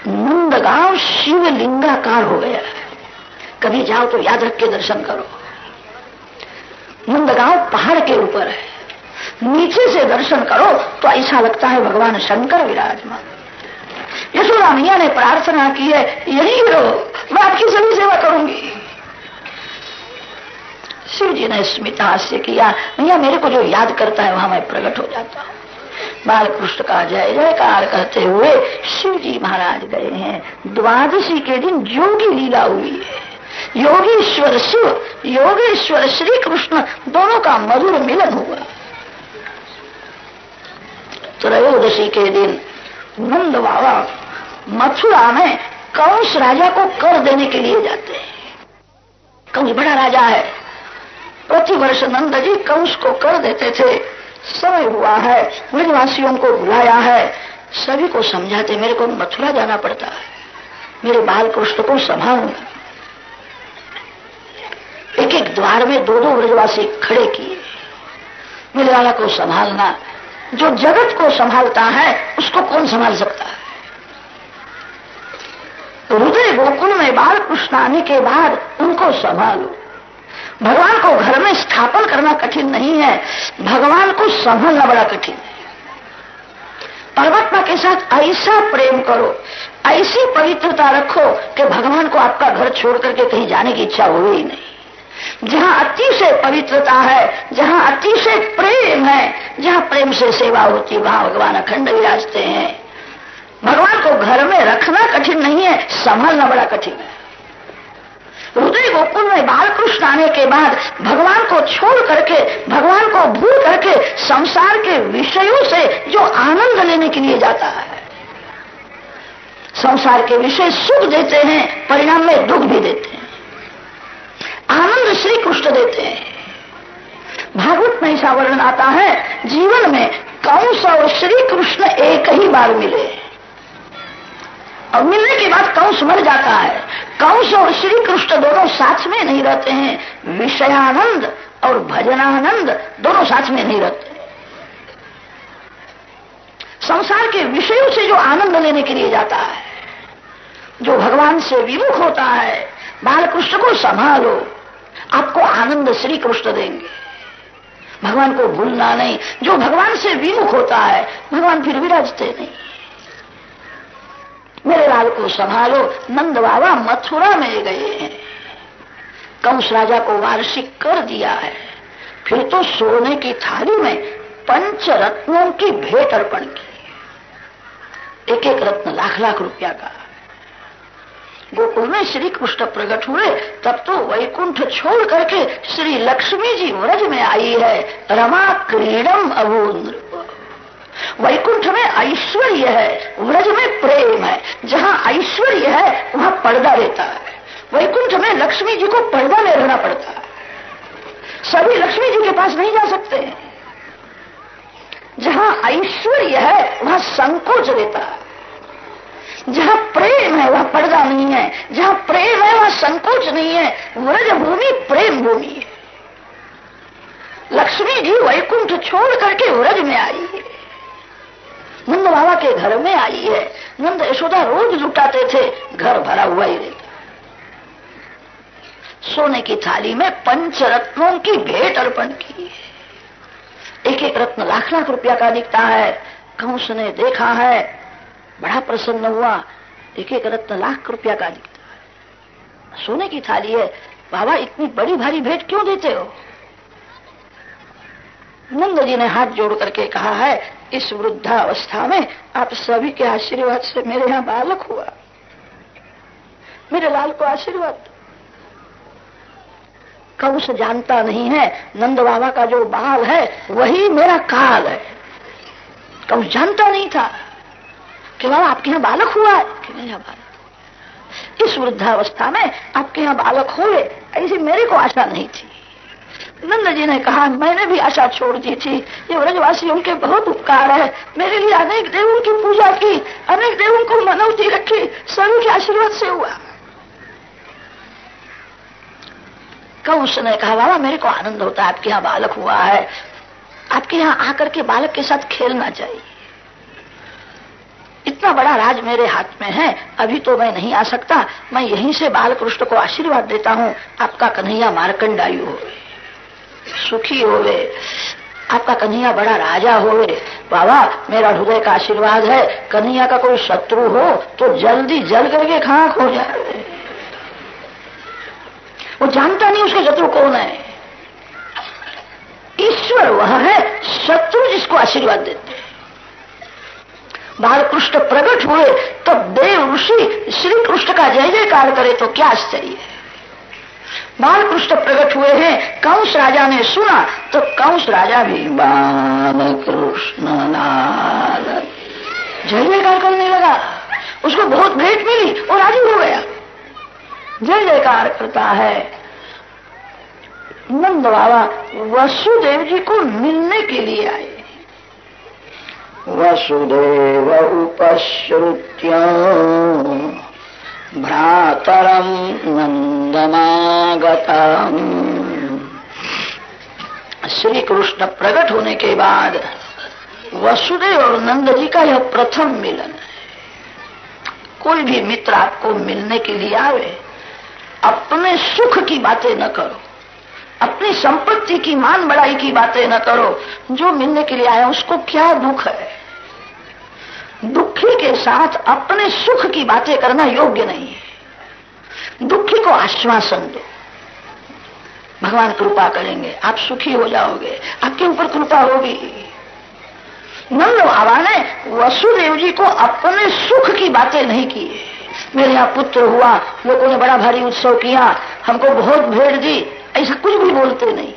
नंदगांव शिवलिंगाकार हो गया है, कभी जाओ तो याद रख के दर्शन करो। नंदगांव पहाड़ के ऊपर है, नीचे से दर्शन करो तो ऐसा लगता है भगवान शंकर विराजमान। यशोदा मैया ने प्रार्थना की है यहीं रहो, मैं आपकी सभी सेवा करूंगी। शिव जी ने स्मित हास्य किया, भैया मेरे को जो याद करता है वहां मैं प्रकट हो जाता हूं। बालकृष्ण का जय जयकार करते हुए शिव जी महाराज गए हैं। द्वादशी के दिन जोगी लीला हुई है, योगेश्वर शिव योगेश्वर श्री कृष्ण दोनों का मधुर मिलन हुआ। त्रयोदशी के दिन नंद बाबा मथुरा में कंस राजा को कर देने के लिए जाते हैं। कंस बड़ा राजा है, प्रतिवर्ष नंद जी कंस को कर देते थे। समय हुआ है, ब्रजवासियों को बुलाया है, सभी को समझाते मेरे को मथुरा जाना पड़ता है, मेरे बाल कृष्ण को संभालना। एक एक द्वार में 2-2 ब्रजवासी खड़े किए, मेरे लाला को संभालना। जो जगत को संभालता है उसको कौन संभाल सकता है। हृदय गोकुल में बाल कृष्ण आने के बाद उनको संभालो। भगवान को घर में स्थापन करना कठिन नहीं है, भगवान को संभालना बड़ा कठिन है। परमात्मा के साथ ऐसा प्रेम करो, ऐसी पवित्रता रखो कि भगवान को आपका घर छोड़ करके कहीं जाने की इच्छा हो ही नहीं। जहां अतिशय पवित्रता है, जहां अतिशय प्रेम है, जहां प्रेम से सेवा होती है वहां भगवान अखंड विराजते हैं। भगवान को घर में रखना कठिन नहीं है, संभालना बड़ा कठिन है। हृदय गोकुल में बालकृष्ण आने के बाद भगवान को छोड़ करके, भगवान को भूल करके संसार के विषयों से जो आनंद लेने के लिए जाता है, संसार के विषय सुख देते हैं, परिणाम में दुख भी देते हैं। आनंद श्री कृष्ण देते हैं। भागवत में ऐसा वर्णन आता है, जीवन में कंस और श्री कृष्ण एक ही बार मिले और मिलने के बाद कंस मर जाता है। कंस और श्री कृष्ण दोनों साथ में नहीं रहते हैं, विषयानंद और भजनानंद दोनों साथ में नहीं रहते। संसार के विषयों से जो आनंद लेने के लिए जाता है, जो भगवान से विमुख होता है, बालकृष्ण को संभालो, आपको आनंद श्री कृष्ण देंगे। भगवान को भूलना नहीं। जो भगवान से विमुख होता है भगवान फिर विराजते नहीं। मेरे लाल को संभालो। नंद बाबा मथुरा में गए हैं, कंस राजा को वार्षिक कर दिया है, फिर तो सोने की थाली में 5 रत्नों की भेंट अर्पण की। एक एक रत्न लाख लाख रुपया का। गोकुल में श्री कृष्ण प्रकट हुए तब तो वैकुंठ छोड़ करके श्री लक्ष्मी जी व्रज में आई है। रमा क्रीडम अभून। वैकुंठ में ऐश्वर्य है, व्रज में प्रेम है। जहाँ ऐश्वर्य है वहाँ पर्दा रहता है। वैकुंठ में लक्ष्मी जी को पर्दा में रहना पड़ता है। सभी लक्ष्मी जी के पास नहीं जा सकते। जहाँ ऐश्वर्य है वहाँ संकोच रहता है। जहाँ प्रेम है वहाँ पर्दा नहीं है। जहाँ प्रेम है वहाँ संकोच नहीं है। व्रज भूमि प्रेम भूमि है। लक्ष्मी जी वैकुंठ छोड़ करके व्रज में आई है। नंद बाबा के घर में आई है। नंद यशोदा रोज लुटाते थे, घर भरा हुआ ही रहता। सोने की थाली में पंचरत्नों की भेंट अर्पण की है। एक एक रत्न लाख लाख रुपया का दिखता है। कंस ने देखा है, बड़ा प्रसन्न हुआ। एक एक रत्न लाख रुपया का दिखता है। सोने की थाली है, बाबा इतनी बड़ी भारी भेंट क्यों देते हो? नंद जी ने हाथ जोड़ करके कहा है, इस वृद्धावस्था में आप सभी के आशीर्वाद से मेरे यहाँ बालक हुआ। मेरे लाल को आशीर्वाद। कंस जानता नहीं है नंद बाबा का जो बाल है वही मेरा काल है। कंस जानता नहीं था कि बाबा आपके यहाँ बालक हुआ है कि मेरे यहाँ बालक। इस वृद्धावस्था में आपके यहाँ बालक हुए ऐसी मेरे को आशा नहीं थी। नंद जी ने कहा, मैंने भी आशा छोड़ दी थी। ये व्रजवासियों के बहुत उपकार है। मेरे लिए अनेक देवों की पूजा की, अनेक देवों को मनौती रखी, सभी के आशीर्वाद से हुआ। कंस ने कहा, बाबा मेरे को आनंद होता है आपके यहाँ बालक हुआ है। आपके यहाँ आकर के बालक के साथ खेलना चाहिए। इतना बड़ा राज मेरे हाथ में है, अभी तो मैं नहीं आ सकता। मैं यहीं से बाल कृष्ण को आशीर्वाद देता हूँ। आपका कन्हैया मार्कंडायु होवे, सुखी होवे। आपका कन्हैया बड़ा राजा होवे। बाबा मेरा हृदय का आशीर्वाद है, कन्हैया का कोई शत्रु हो तो जल्दी जल करके खाक हो जाए। वो जानता नहीं उसके शत्रु कौन है। ईश्वर वह है, शत्रु जिसको आशीर्वाद देते हैं। बालकृष्ण प्रकट हुए तब देव ऋषि श्री कृष्ण का जय जयकार करे तो क्या आश्चर्य है। बालकृष्ण प्रकट हुए हैं, कंस राजा ने सुना तो कंस राजा भी बालकृष्ण लाल जय जयकार करने लगा। उसको बहुत भेंट मिली और राजी हो गया, जय जयकार करता है। नंद बाबा वसुदेव जी को मिलने के लिए आए। वसुदेव उपश्रुत्य भ्रातरम नंदमागतम। श्री कृष्ण प्रकट होने के बाद वसुदेव और नंद जी का यह प्रथम मिलन है। कोई भी मित्र आपको मिलने के लिए आवे, अपने सुख की बातें न करो, अपनी संपत्ति की मान बढ़ाई की बातें न करो। जो मिलने के लिए आया उसको क्या दुख है। दुखी के साथ अपने सुख की बातें करना योग्य नहीं है। दुखी को आश्वासन दो, भगवान कृपा करेंगे, आप सुखी हो जाओगे, आपके ऊपर कृपा होगी। नंद बाबा ने वसुदेव जी को अपने सुख की बातें नहीं की। मेरे यहाँ पुत्र हुआ, लोगों ने बड़ा भारी उत्सव किया, हमको बहुत भेंट दी, ऐसा कुछ भी बोलते नहीं।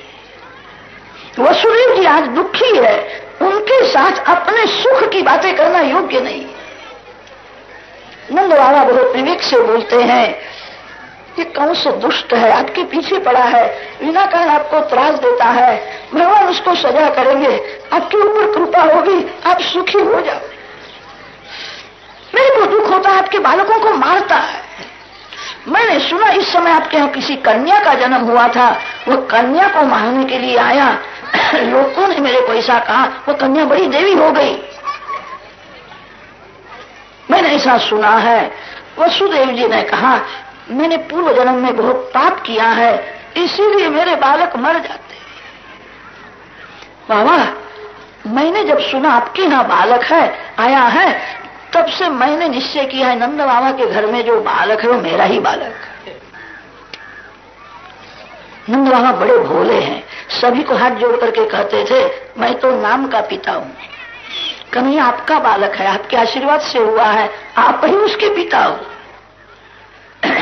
वसुदेव जी आज दुखी है, उनके साथ अपने सुख की बातें करना योग्य नहीं। नंद बाबा बहुत विवेक से बोलते हैं, ये कंस दुष्ट है, आपके पीछे पड़ा है, बिना कारण आपको त्रास देता है, भगवान उसको सजा करेंगे, आपके ऊपर कृपा होगी, आप सुखी हो जाओ। मेरे को दुख होता है, आपके बालकों को मारता है। मैंने सुना इस समय आपके यहाँ किसी कन्या का जन्म हुआ था, वो कन्या को मारने के लिए आया। लोगों ने मेरे को ऐसा कहा, वो कन्या बड़ी देवी हो गई। मैंने ऐसा सुना है। वसुदेव जी ने कहा, मैंने पूर्व जन्म में बहुत पाप किया है, इसीलिए मेरे बालक मर जाते। बाबा मैंने जब सुना आपके यहाँ बालक है आया है, तब से मैंने निश्चय किया है नंद बाबा के घर में जो बालक है वो मेरा ही बालक है। नंद बाबा बड़े भोले हैं, सभी को हाथ जोड़ करके कहते थे, मैं तो नाम का पिता हूं, कन्हैया आपका बालक है, आपके आशीर्वाद से हुआ है, आप ही उसके पिता हो।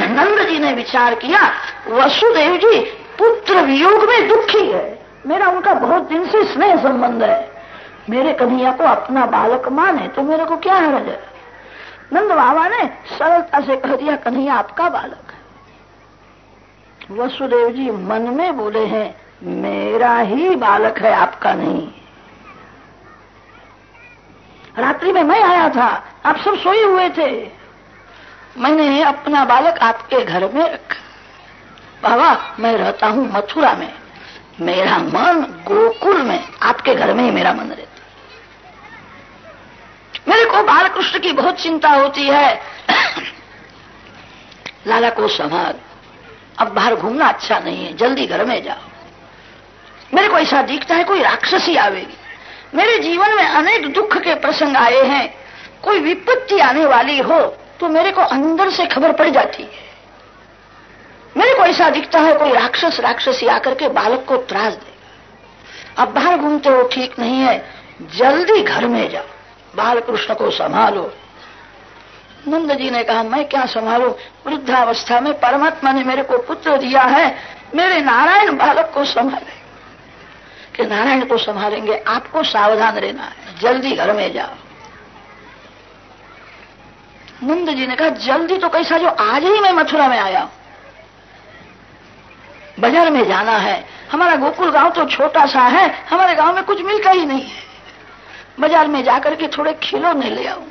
नंद जी ने विचार किया, वसुदेव जी पुत्र वियोग में दुखी है, मेरा उनका बहुत दिन से स्नेह संबंध है, मेरे कन्हैया को अपना बालक माने तो मेरे को क्या हर्ज है। नंद बाबा ने सरलता से कह दिया, कन्हैया आपका बालक है। वसुदेव जी मन में बोले हैं, मेरा ही बालक है, आपका नहीं। रात्रि में मैं आया था, आप सब सोए हुए थे, मैंने अपना बालक आपके घर में रखा। बाबा मैं रहता हूँ मथुरा में, मेरा मन गोकुल में, आपके घर में ही मेरा मन रहता। मेरे को बाल कृष्ण की बहुत चिंता होती है। लाला को संभाल, अब बाहर घूमना अच्छा नहीं है, जल्दी घर में जाओ। मेरे को ऐसा दिखता है कोई राक्षसी आवेगी, मेरे जीवन में अनेक दुख के प्रसंग आए हैं, कोई विपत्ति आने वाली हो तो मेरे को अंदर से खबर पड़ जाती है। मेरे को ऐसा दिखता है कोई राक्षसी आकर के बालक को त्रास देगा। अब बाहर घूमते हो ठीक नहीं है, जल्दी घर में जाओ, बाल कृष्ण को संभालो। नंद जी ने कहा, मैं क्या संभालू, वृद्धावस्था में परमात्मा ने मेरे को पुत्र दिया है, मेरे नारायण बालक को संभाले कि नारायण को संभालेंगे, आपको सावधान रहना है, जल्दी घर में जाओ। नंद जी ने कहा, जल्दी तो कैसा, जो आज ही मैं मथुरा में आया हूं, बाजार में जाना है, हमारा गोकुल गांव तो छोटा सा है, हमारे गांव में कुछ मिलता ही नहीं है, बाजार में जाकर के थोड़े खिलौने ले आऊं,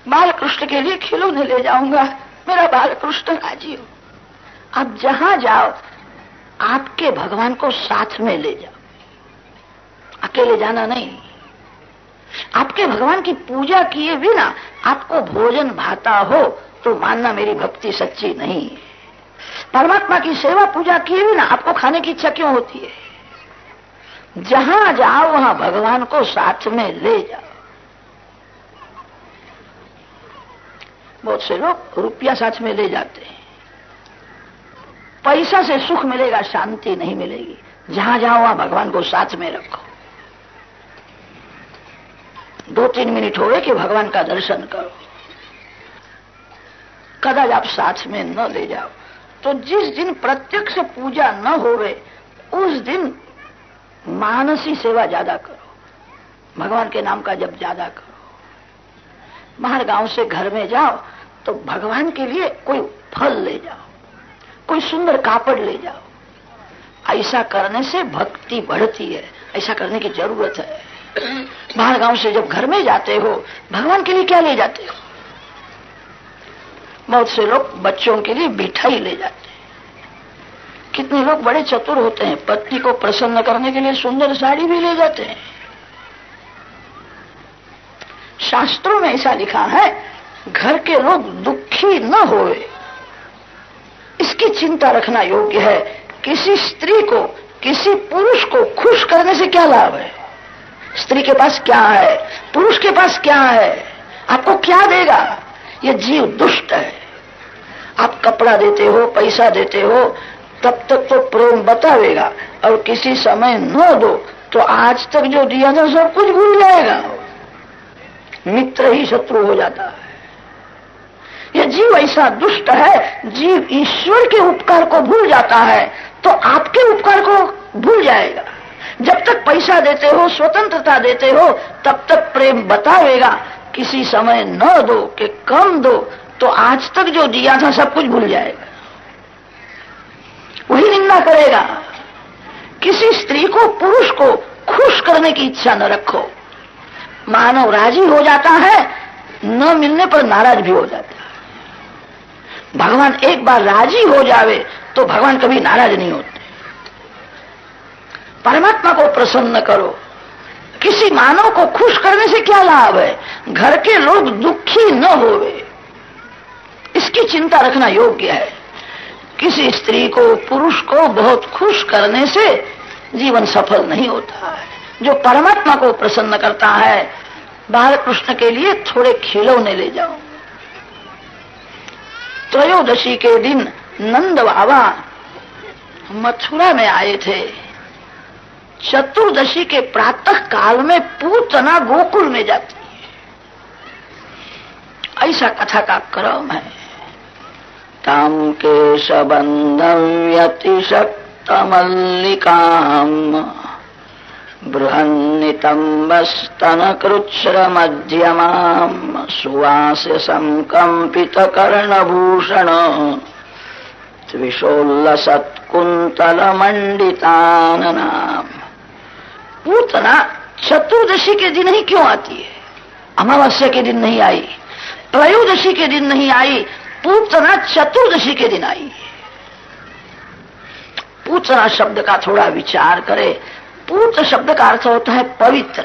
बाल कृष्ण के लिए खिलौने ले जाऊंगा, मेरा बाल कृष्ण राजी हो। अब जहां जाओ आपके भगवान को साथ में ले जाओ, अकेले जाना नहीं। आपके भगवान की पूजा किए बिना आपको भोजन भाता हो तो मानना मेरी भक्ति सच्ची नहीं है। परमात्मा की सेवा पूजा किए बिना आपको खाने की इच्छा क्यों होती है। जहां जाओ वहां भगवान को साथ में ले जाओ। बहुत से लोग रुपया साथ में ले जाते हैं, पैसा से सुख मिलेगा, शांति नहीं मिलेगी। जहां जाओ वहां भगवान को साथ में रखो। 2-3 मिनट हो गए कि भगवान का दर्शन करो। कदाच आप साथ में न ले जाओ तो जिस दिन प्रत्यक्ष पूजा न होवे उस दिन मानसी सेवा ज्यादा करो, भगवान के नाम का जप ज्यादा करो। बाहर गांव से घर में जाओ तो भगवान के लिए कोई फल ले जाओ, कोई सुंदर कापड़ ले जाओ। ऐसा करने से भक्ति बढ़ती है, ऐसा करने की जरूरत है। बाहर गांव से जब घर में जाते हो भगवान के लिए क्या ले जाते हो। बहुत से लोग बच्चों के लिए मिठाई ले जाते हैं। कितने लोग बड़े चतुर होते हैं, पत्नी को प्रसन्न करने के लिए सुंदर साड़ी भी ले जाते हैं। शास्त्रों में ऐसा लिखा है, घर के लोग दुखी न होए इसकी चिंता रखना योग्य है। किसी स्त्री को, किसी पुरुष को खुश करने से क्या लाभ है। स्त्री के पास क्या है, पुरुष के पास क्या है, आपको क्या देगा। ये जीव दुष्ट है। आप कपड़ा देते हो, पैसा देते हो, तब तक तो प्रेम बतावेगा, और किसी समय न दो तो आज तक जो दिया था सब कुछ भूल जाएगा। मित्र ही शत्रु हो जाता है। यह जीव ऐसा दुष्ट है, जीव ईश्वर के उपकार को भूल जाता है तो आपके उपकार को भूल जाएगा। जब तक पैसा देते हो, स्वतंत्रता देते हो, तब तक प्रेम बतावेगा। किसी समय न दो कि कम दो तो आज तक जो दिया था सब कुछ भूल जाएगा, वही निंदा करेगा। किसी स्त्री को, पुरुष को खुश करने की इच्छा न रखो। मानव राजी हो जाता है, न मिलने पर नाराज भी हो जाता है। भगवान एक बार राजी हो जावे तो भगवान कभी नाराज नहीं होते। परमात्मा को प्रसन्न करो। किसी मानव को खुश करने से क्या लाभ है। घर के लोग दुखी न होवे इसकी चिंता रखना योग्य है। किसी स्त्री को, पुरुष को बहुत खुश करने से जीवन सफल नहीं होता है। जो परमात्मा को प्रसन्न करता है, बाल कृष्ण के लिए थोड़े खिलौने ले जाओ। त्रयोदशी के दिन नंद बाबा मथुरा में आए थे। चतुर्दशी के प्रातः काल में पूतना गोकुल में जाती है। ऐसा कथा का क्रम है। तां केशबन्धं व्यतिशक्तमल्लिकाम् बृहन्नितम्बस्तनकृच्छ्रमध्यमाम् सुवास्य संकम्पितकर्णभूषण त्रिशोल्लसत्कुन्तलमण्डिताननाम्। पूतना चतुर्दशी के दिन ही क्यों आती है? अमावस्या के दिन नहीं आई, त्रयोदशी के दिन नहीं आई, पूतना चतुर्दशी के दिन आई। पूतना शब्द का थोड़ा विचार करें। पूत शब्द का अर्थ होता है पवित्र,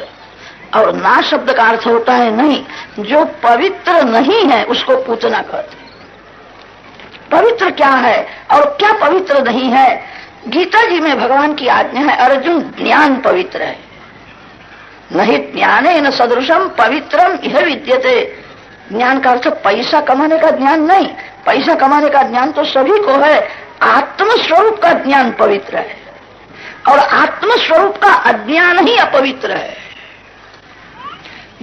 और ना शब्द का अर्थ होता है नहीं। जो पवित्र नहीं है उसको पूतना कहते हैं। पवित्र क्या है और क्या पवित्र नहीं है? गीता जी में भगवान की आज्ञा है, अर्जुन ज्ञान पवित्र है। नहीं ज्ञानेन सदृशम पवित्रम यह विद्यते। ज्ञान का अर्थ पैसा कमाने का ज्ञान नहीं। पैसा कमाने का ज्ञान तो सभी को है। आत्मस्वरूप का ज्ञान पवित्र है, और आत्मस्वरूप का अज्ञान ही अपवित्र है।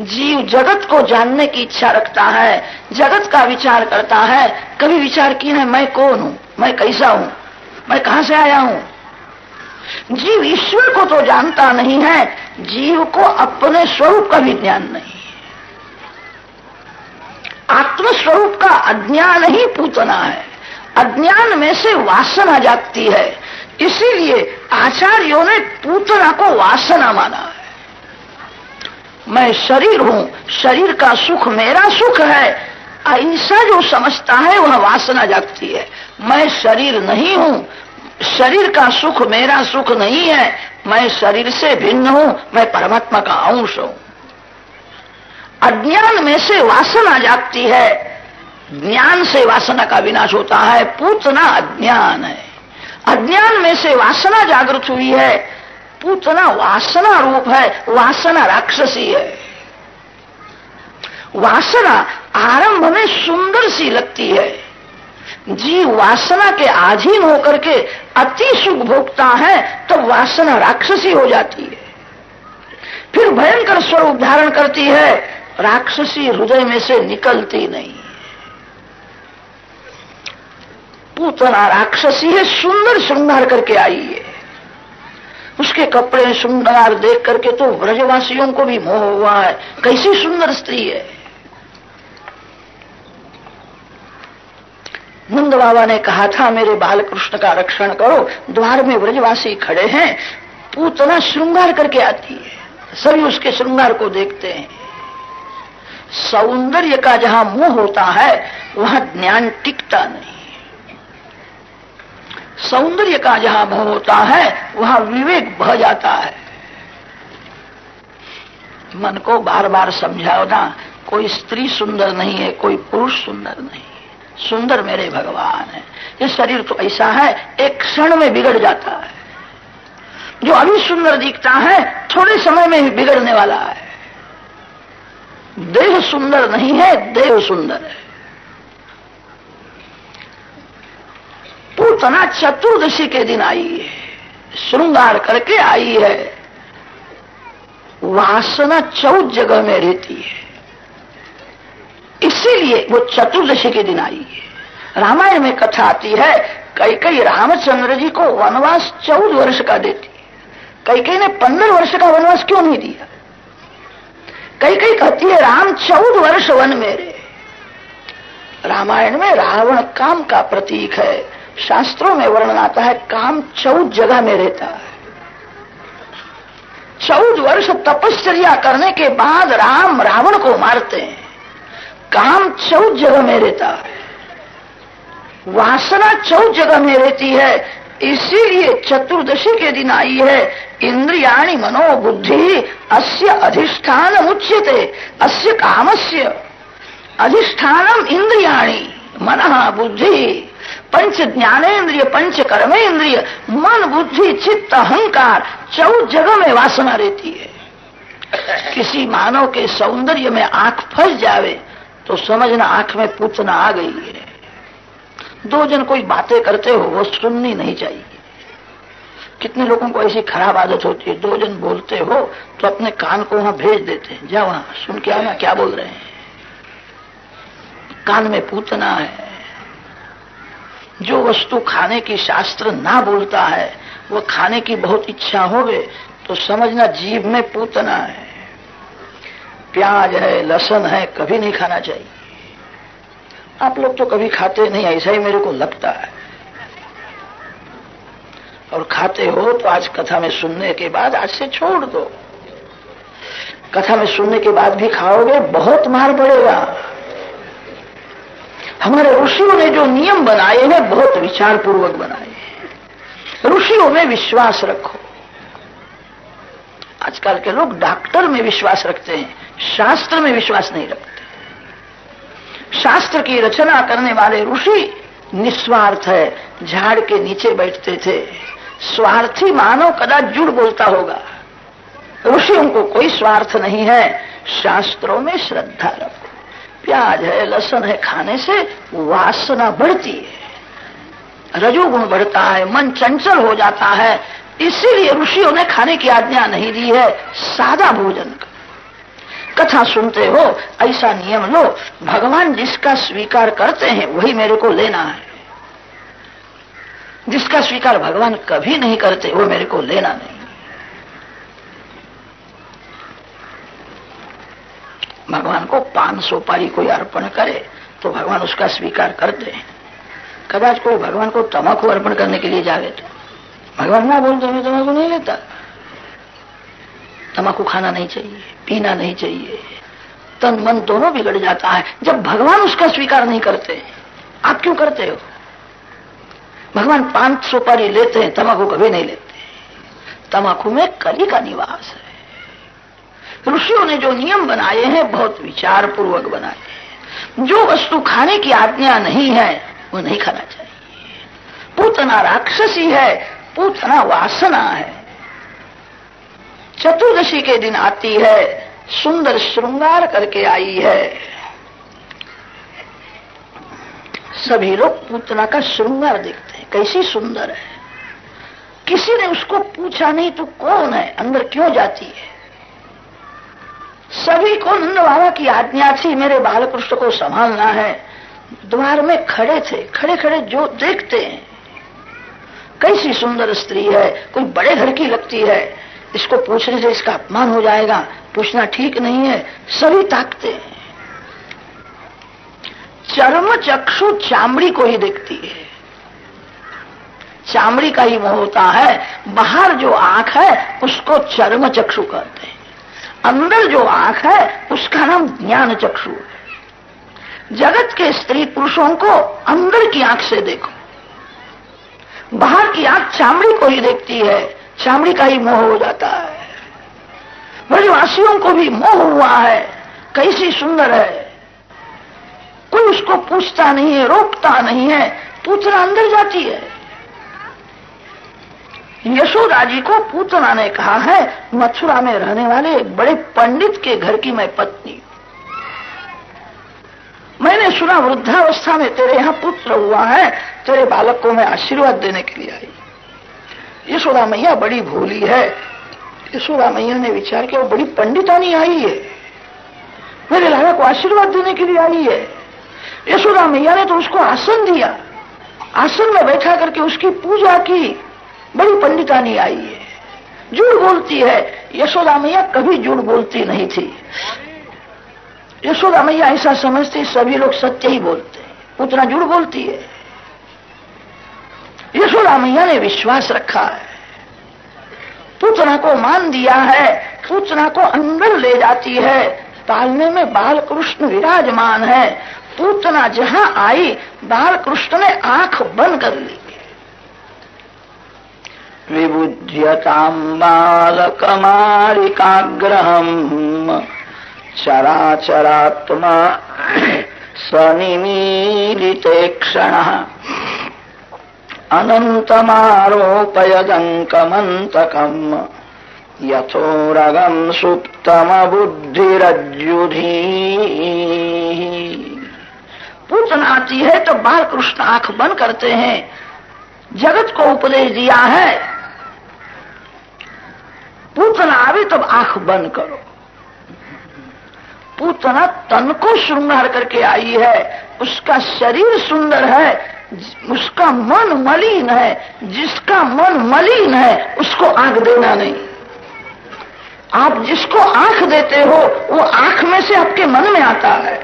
जीव जगत को जानने की इच्छा रखता है, जगत का विचार करता है। कभी विचार किया है मैं कौन हूं, मैं कैसा हूं, मैं कहां से आया हूं? जीव ईश्वर को तो जानता नहीं है, जीव को अपने स्वरूप का भी ज्ञान नहीं। आत्मस्वरूप का अज्ञान ही पूतना है। अज्ञान में से वासना जागती है, इसीलिए आचार्यों ने पूतना को वासना माना है। मैं शरीर हूं, शरीर का सुख मेरा सुख है, ऐसा जो समझता है वह वासना जागती है। मैं शरीर नहीं हूं, शरीर का सुख मेरा सुख नहीं है, मैं शरीर से भिन्न हूं, मैं परमात्मा का अंश हूं। अज्ञान में से वासना जागती है, ज्ञान से वासना का विनाश होता है। पूतना अज्ञान है, अज्ञान में से वासना जागृत हुई है। पूतना वासना रूप है, वासना राक्षसी है। वासना आरंभ में सुंदर सी लगती है, जीव वासना के अधीन होकर के अति सुख भोगता है तो वासना राक्षसी हो जाती है, फिर भयंकर स्वरूप धारण करती है। राक्षसी हृदय में से निकलती नहीं। पूतना राक्षसी है, सुंदर श्रृंगार करके आई है। उसके कपड़े श्रृंगार देख करके तो ब्रजवासियों को भी मोह हुआ है, कैसी सुंदर स्त्री है। नंद बाबा ने कहा था मेरे बाल कृष्ण का रक्षण करो। द्वार में ब्रजवासी खड़े हैं, पूतना श्रृंगार करके आती है, सभी उसके श्रृंगार को देखते हैं। सौंदर्य का जहां मोह होता है वहां ज्ञान टिकता नहीं। सौंदर्य का जहां मोह होता है वहां विवेक बह जाता है। मन को बार बार समझाओ ना, कोई स्त्री सुंदर नहीं है, कोई पुरुष सुंदर नहीं है, सुंदर मेरे भगवान है। ये शरीर तो ऐसा है, एक क्षण में बिगड़ जाता है। जो अभी सुंदर दिखता है थोड़े समय में ही बिगड़ने वाला है। देह सुंदर नहीं है, देव सुंदर है। पूतना चतुर्दशी के दिन आई है, श्रृंगार करके आई है। वासना 14 जगह में रहती है, इसीलिए वो चतुर्दशी के दिन आई है। रामायण में कथा आती है, कैकेयी रामचंद्र जी को वनवास 14 वर्ष का देती है। कैकेयी ने 15 वर्ष का वनवास क्यों नहीं दिया? कैकेयी कहती है राम 14 वर्ष वन में रहे। रामायण में रावण काम का प्रतीक है। शास्त्रों में वर्णन आता है काम 14 जगह में रहता है। 14 वर्ष तपश्चर्या करने के बाद राम रावण को मारते हैं। काम 14 जगह में रहता है, वासना 14 जगह में रहती है, इसीलिए चतुर्दशी के दिन आई है। इंद्रियाणि मनोबुद्धि अस्य अधिष्ठान उच्यते, अस्य कामस्य अधिष्ठानम इंद्रियाणि मनः बुद्धि पंच ज्ञानेन्द्रिय पंच कर्मेन्द्रिय, मन बुद्धि चित्त अहंकार 14 जगह में वासना रहती है। किसी मानव के सौंदर्य में आंख फंस जावे तो समझना आंख में पूतना आ गई है। 2 जन कोई बातें करते हो वो सुननी नहीं चाहिए। कितने लोगों को ऐसी खराब आदत होती है, 2 जन बोलते हो तो अपने कान को वहां भेज देते हैं, जा वहां सुन के आना क्या बोल रहे हैं। कान में पूतना है। जो वस्तु खाने की शास्त्र ना बोलता है, वो खाने की बहुत इच्छा होवे तो समझना जीभ में पूतना है। प्याज है, लहसुन है, कभी नहीं खाना चाहिए। आप लोग तो कभी खाते नहीं, ऐसा ही मेरे को लगता है। और खाते हो तो आज कथा में सुनने के बाद आज से छोड़ दो। कथा में सुनने के बाद भी खाओगे बहुत मार पड़ेगा। हमारे ऋषियों ने जो नियम बनाए हैं बहुत विचार पूर्वक बनाए हैं। ऋषियों में विश्वास रखो। आजकल के लोग डॉक्टर में विश्वास रखते हैं, शास्त्र में विश्वास नहीं रखते। शास्त्र की रचना करने वाले ऋषि निस्वार्थ है, झाड़ के नीचे बैठते थे। स्वार्थी मानव कदाच झूठ बोलता होगा। ऋषियों को कोई स्वार्थ नहीं है। शास्त्रों में श्रद्धा रखो। प्याज है, लहसुन है, खाने से वासना बढ़ती है, रजोगुण बढ़ता है, मन चंचल हो जाता है। इसीलिए ऋषियों ने खाने की आज्ञा नहीं दी है, सादा भोजन का। कथा सुनते हो ऐसा नियम लो, भगवान जिसका स्वीकार करते हैं वही मेरे को लेना है। जिसका स्वीकार भगवान कभी नहीं करते वो मेरे को लेना नहीं। भगवान को पान सुपारी कोई अर्पण करे तो भगवान उसका स्वीकार करते हैं। कदाच कोई भगवान को तम्बाकू अर्पण करने के लिए जावे तो भगवान ना बोलते मैं तम्बाकू नहीं लेता। तम्बाकू खाना नहीं चाहिए, पीना नहीं चाहिए, तन मन दोनों बिगड़ जाता है जब भगवान उसका स्वीकार नहीं करते। आप क्यों करते हो? भगवान पान सुपारी लेते हैं, तम्बाकू कभी नहीं लेते। तम्बाकू में कली का निवास है। ऋषियों ने जो नियम बनाए हैं बहुत विचार पूर्वक बनाए हैं। जो वस्तु खाने की आज्ञा नहीं है वो नहीं खाना चाहिए। पूतना राक्षसी है, पूतना वासना है। चतुर्दशी के दिन आती है, सुंदर श्रृंगार करके आई है। सभी लोग पूतना का श्रृंगार देखते हैं, कैसी सुंदर है। किसी ने उसको पूछा नहीं तू कौन है, अंदर क्यों जाती है। सभी को नंद बाबा की आज्ञा थी मेरे बालकृष्ण को संभालना है। द्वार में खड़े थे, खड़े खड़े जो देखते हैं कैसी सुंदर स्त्री है, कोई बड़े घर की लगती है, इसको पूछने से इसका अपमान हो जाएगा, पूछना ठीक नहीं है। सभी ताकते हैं। चर्म चक्षु चामड़ी को ही देखती है, चामड़ी का ही मोह होता है। बाहर जो आंख है उसको चर्म चक्षु कहते हैं, अंदर जो आंख है उसका नाम ज्ञान चक्षु है। जगत के स्त्री पुरुषों को अंदर की आंख से देखो, बाहर की आंख चामड़ी को ही देखती है, चामड़ी का ही मोह हो जाता है। ब्रजवासियों को भी मोह हुआ है, कैसी सुंदर है, कोई उसको पूछता नहीं है, रोकता नहीं है, पूतना अंदर जाती है। यशोदा जी को पूतना ने कहा है मथुरा में रहने वाले एक बड़े पंडित के घर की मैं पत्नी, मैंने सुना वृद्धावस्था में तेरे यहाँ पुत्र हुआ है, तेरे बालक को मैं आशीर्वाद देने के लिए आई। यशोदा मैया बड़ी भोली है। यशोदा मैया ने विचार किया वो बड़ी पंडितानी आई है, मेरे लाला को आशीर्वाद देने के लिए आई है। यशोदा मैया ने तो उसको आसन दिया, आसन में बैठा करके उसकी पूजा की। बड़ी पंडितानी आई है, झूठ बोलती है। यशोदा मैया कभी झूठ बोलती नहीं थी। यशोदा मैया ऐसा समझती सभी लोग सत्य ही बोलते हैं, उतना झूठ बोलती है। यशोदा मैया ने विश्वास रखा है, पूतना को मान दिया है, पूतना को अंदर ले जाती है। पालने में बाल कृष्ण विराजमान है। पूतना जहां आई बाल कृष्ण ने आंख बंद कर ली। विबुध्यतां बालकमालिकाग्रहम् चराचरात्मा सनिमीलिते क्षणः अनन्तमारोपयदङ्कमन्तकम् यथोरगं सुप्तमबुद्धिरज्जुधीः। पूतना आती है तो बाल कृष्ण आंख बंद करते हैं। जगत को उपदेश दिया है पूतना आवे तब आंख बंद करो। पूतना तन को श्रृंगार करके आई है, उसका शरीर सुंदर है, उसका मन मलिन है, जिसका मन मलिन है उसको आंख देना नहीं। आप जिसको आंख देते हो वो आंख में से आपके मन में आता है।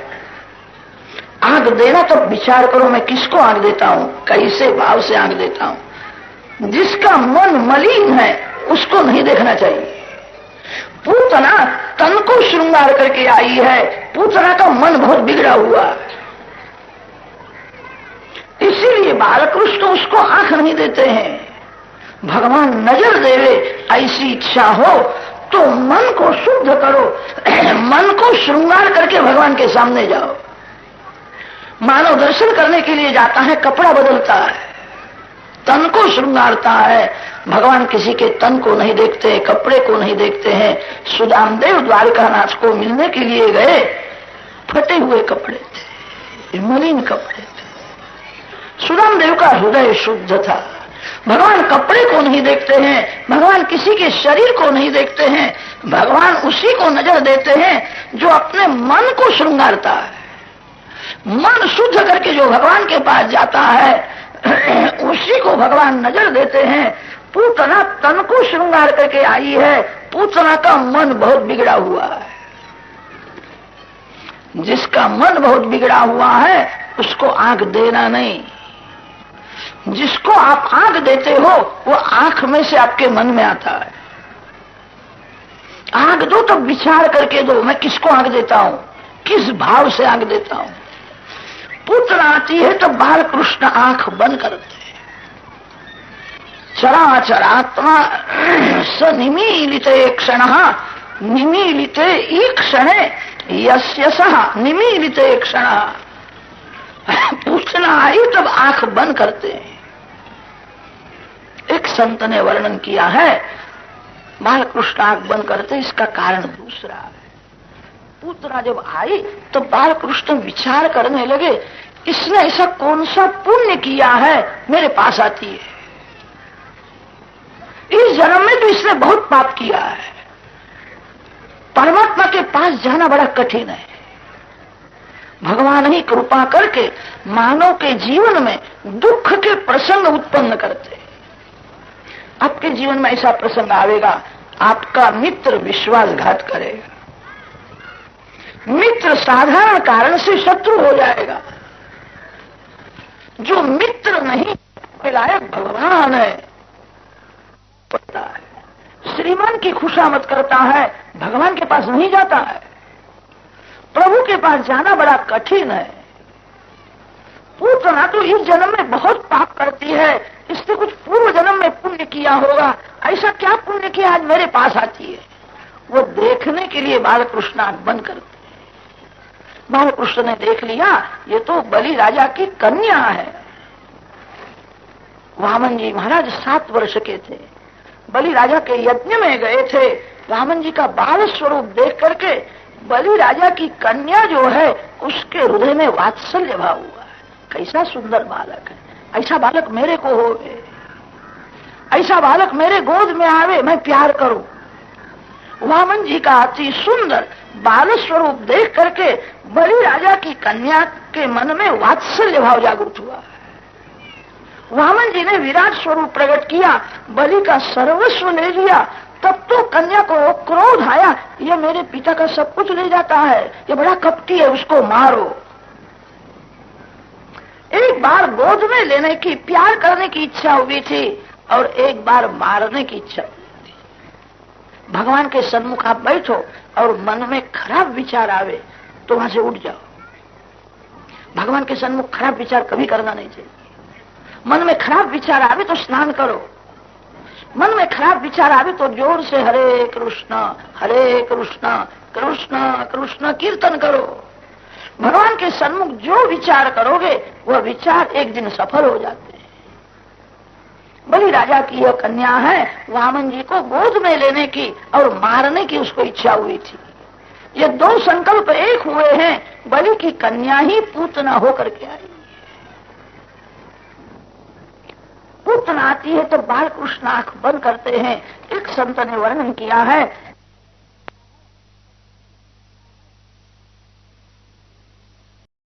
आंख देना तो विचार करो, मैं किसको आंख देता हूं, कैसे भाव से आंख देता हूं। जिसका मन मलिन है उसको नहीं देखना चाहिए। पूतना तन को श्रृंगार करके आई है, पूतना का मन बहुत बिगड़ा हुआ है, इसीलिए बालकृष्ण उसको आंख नहीं देते हैं। भगवान नजर देवे ऐसी इच्छा हो तो मन को शुद्ध करो, मन को श्रृंगार करके भगवान के सामने जाओ। मानव दर्शन करने के लिए जाता है, कपड़ा बदलता है, तन को श्रृंगारता है। भगवान किसी के तन को नहीं देखते, कपड़े को नहीं देखते हैं। सुदामदेव द्वारकानाथ को मिलने के लिए गए, फटे हुए कपड़े थे, मलिन कपड़े थे। सुदामदेव का हृदय शुद्ध था। भगवान कपड़े को नहीं देखते हैं, भगवान किसी के शरीर को नहीं देखते हैं, भगवान उसी को नजर देते हैं जो अपने मन को श्रृंगारता है। मन शुद्ध करके जो भगवान के पास जाता है उसी को भगवान नजर देते हैं। पूतना तन को श्रृंगार करके आई है, पूतना का मन बहुत बिगड़ा हुआ है। जिसका मन बहुत बिगड़ा हुआ है उसको आंख देना नहीं। जिसको आप आंख देते हो वो आंख में से आपके मन में आता है। आंख दो तो विचार करके दो, मैं किसको आंख देता हूं, किस भाव से आंख देता हूं। पुत्र आती है तो बाल कृष्ण आंख बंद करते हैं। चराचरात्मा स निमीलिते क्षण, निमीलिते ईक्षण यस्य सः निमीलिते क्षण। पूछना आई तब आंख बंद करते हैं। एक संत ने वर्णन किया है, बालकृष्ण आंख बंद करते, इसका कारण दूसरा है। पूतना जब आई तो बालकृष्ण विचार करने लगे, इसने ऐसा कौन सा पुण्य किया है मेरे पास आती है। इस जन्म में तो इसने बहुत पाप किया है। परमात्मा के पास जाना बड़ा कठिन है। भगवान ही कृपा करके मानव के जीवन में दुख के प्रसंग उत्पन्न करते। आपके जीवन में ऐसा प्रसंग आवेगा, आपका मित्र विश्वासघात करेगा, मित्र साधारण कारण से शत्रु हो जाएगा। जो मित्र नहीं लायक भगवान है, पता है। श्रीमान की खुशामद करता है, भगवान के पास नहीं जाता है। प्रभु के पास जाना बड़ा कठिन है। पूतना तो इस जन्म में बहुत पाप करती है, इसने कुछ पूर्व जन्म में पुण्य किया होगा। ऐसा क्या पुण्य किया आज मेरे पास आती है। वो देखने के लिए बालकृष्ण आंख बंद करते। बालकृष्ण ने देख लिया, ये तो बलि राजा की कन्या है। वामन जी महाराज 7 वर्ष के थे, बलि राजा के यज्ञ में गए थे। वामन जी का बाल स्वरूप देख करके बलि राजा की कन्या जो है उसके हृदय में वात्सल्य भाव हुआ है। कैसा सुंदर बालक है, ऐसा बालक मेरे को हो, ऐसा बालक मेरे गोद में आवे, मैं प्यार करूं। वामन जी का अति सुंदर बाल स्वरूप देख करके बलि राजा की कन्या के मन में वात्सल्य भाव जागृत हुआ। वामन जी ने विराट स्वरूप प्रकट किया, बलि का सर्वस्व ले लिया। तब तो कन्या को क्रोध आया, ये मेरे पिता का सब कुछ ले जाता है, ये बड़ा कपटी है, उसको मारो। एक बार गोद में लेने की, प्यार करने की इच्छा हुई थी और एक बार मारने की इच्छा हुई थी। भगवान के सन्मुख आप बैठो और मन में खराब विचार आवे तो वहां से उठ जाओ। भगवान के सन्मुख खराब विचार कभी करना नहीं चाहिए। मन में खराब विचार आवे तो स्नान करो, मन में खराब विचार आवे तो जोर से हरे कृष्ण कृष्ण कृष्ण कीर्तन करो। भगवान के सन्मुख जो विचार करोगे वह विचार एक दिन सफल हो जाते हैं। बलि राजा की यह कन्या है, वामन जी को गोद में लेने की और मारने की उसको इच्छा हुई थी। ये 2 संकल्प एक हुए हैं, बलि की कन्या ही पूतना होकर के आई। पूतना आती है तो बालकृष्ण आंख बंद करते हैं। एक संत ने वर्णन किया है,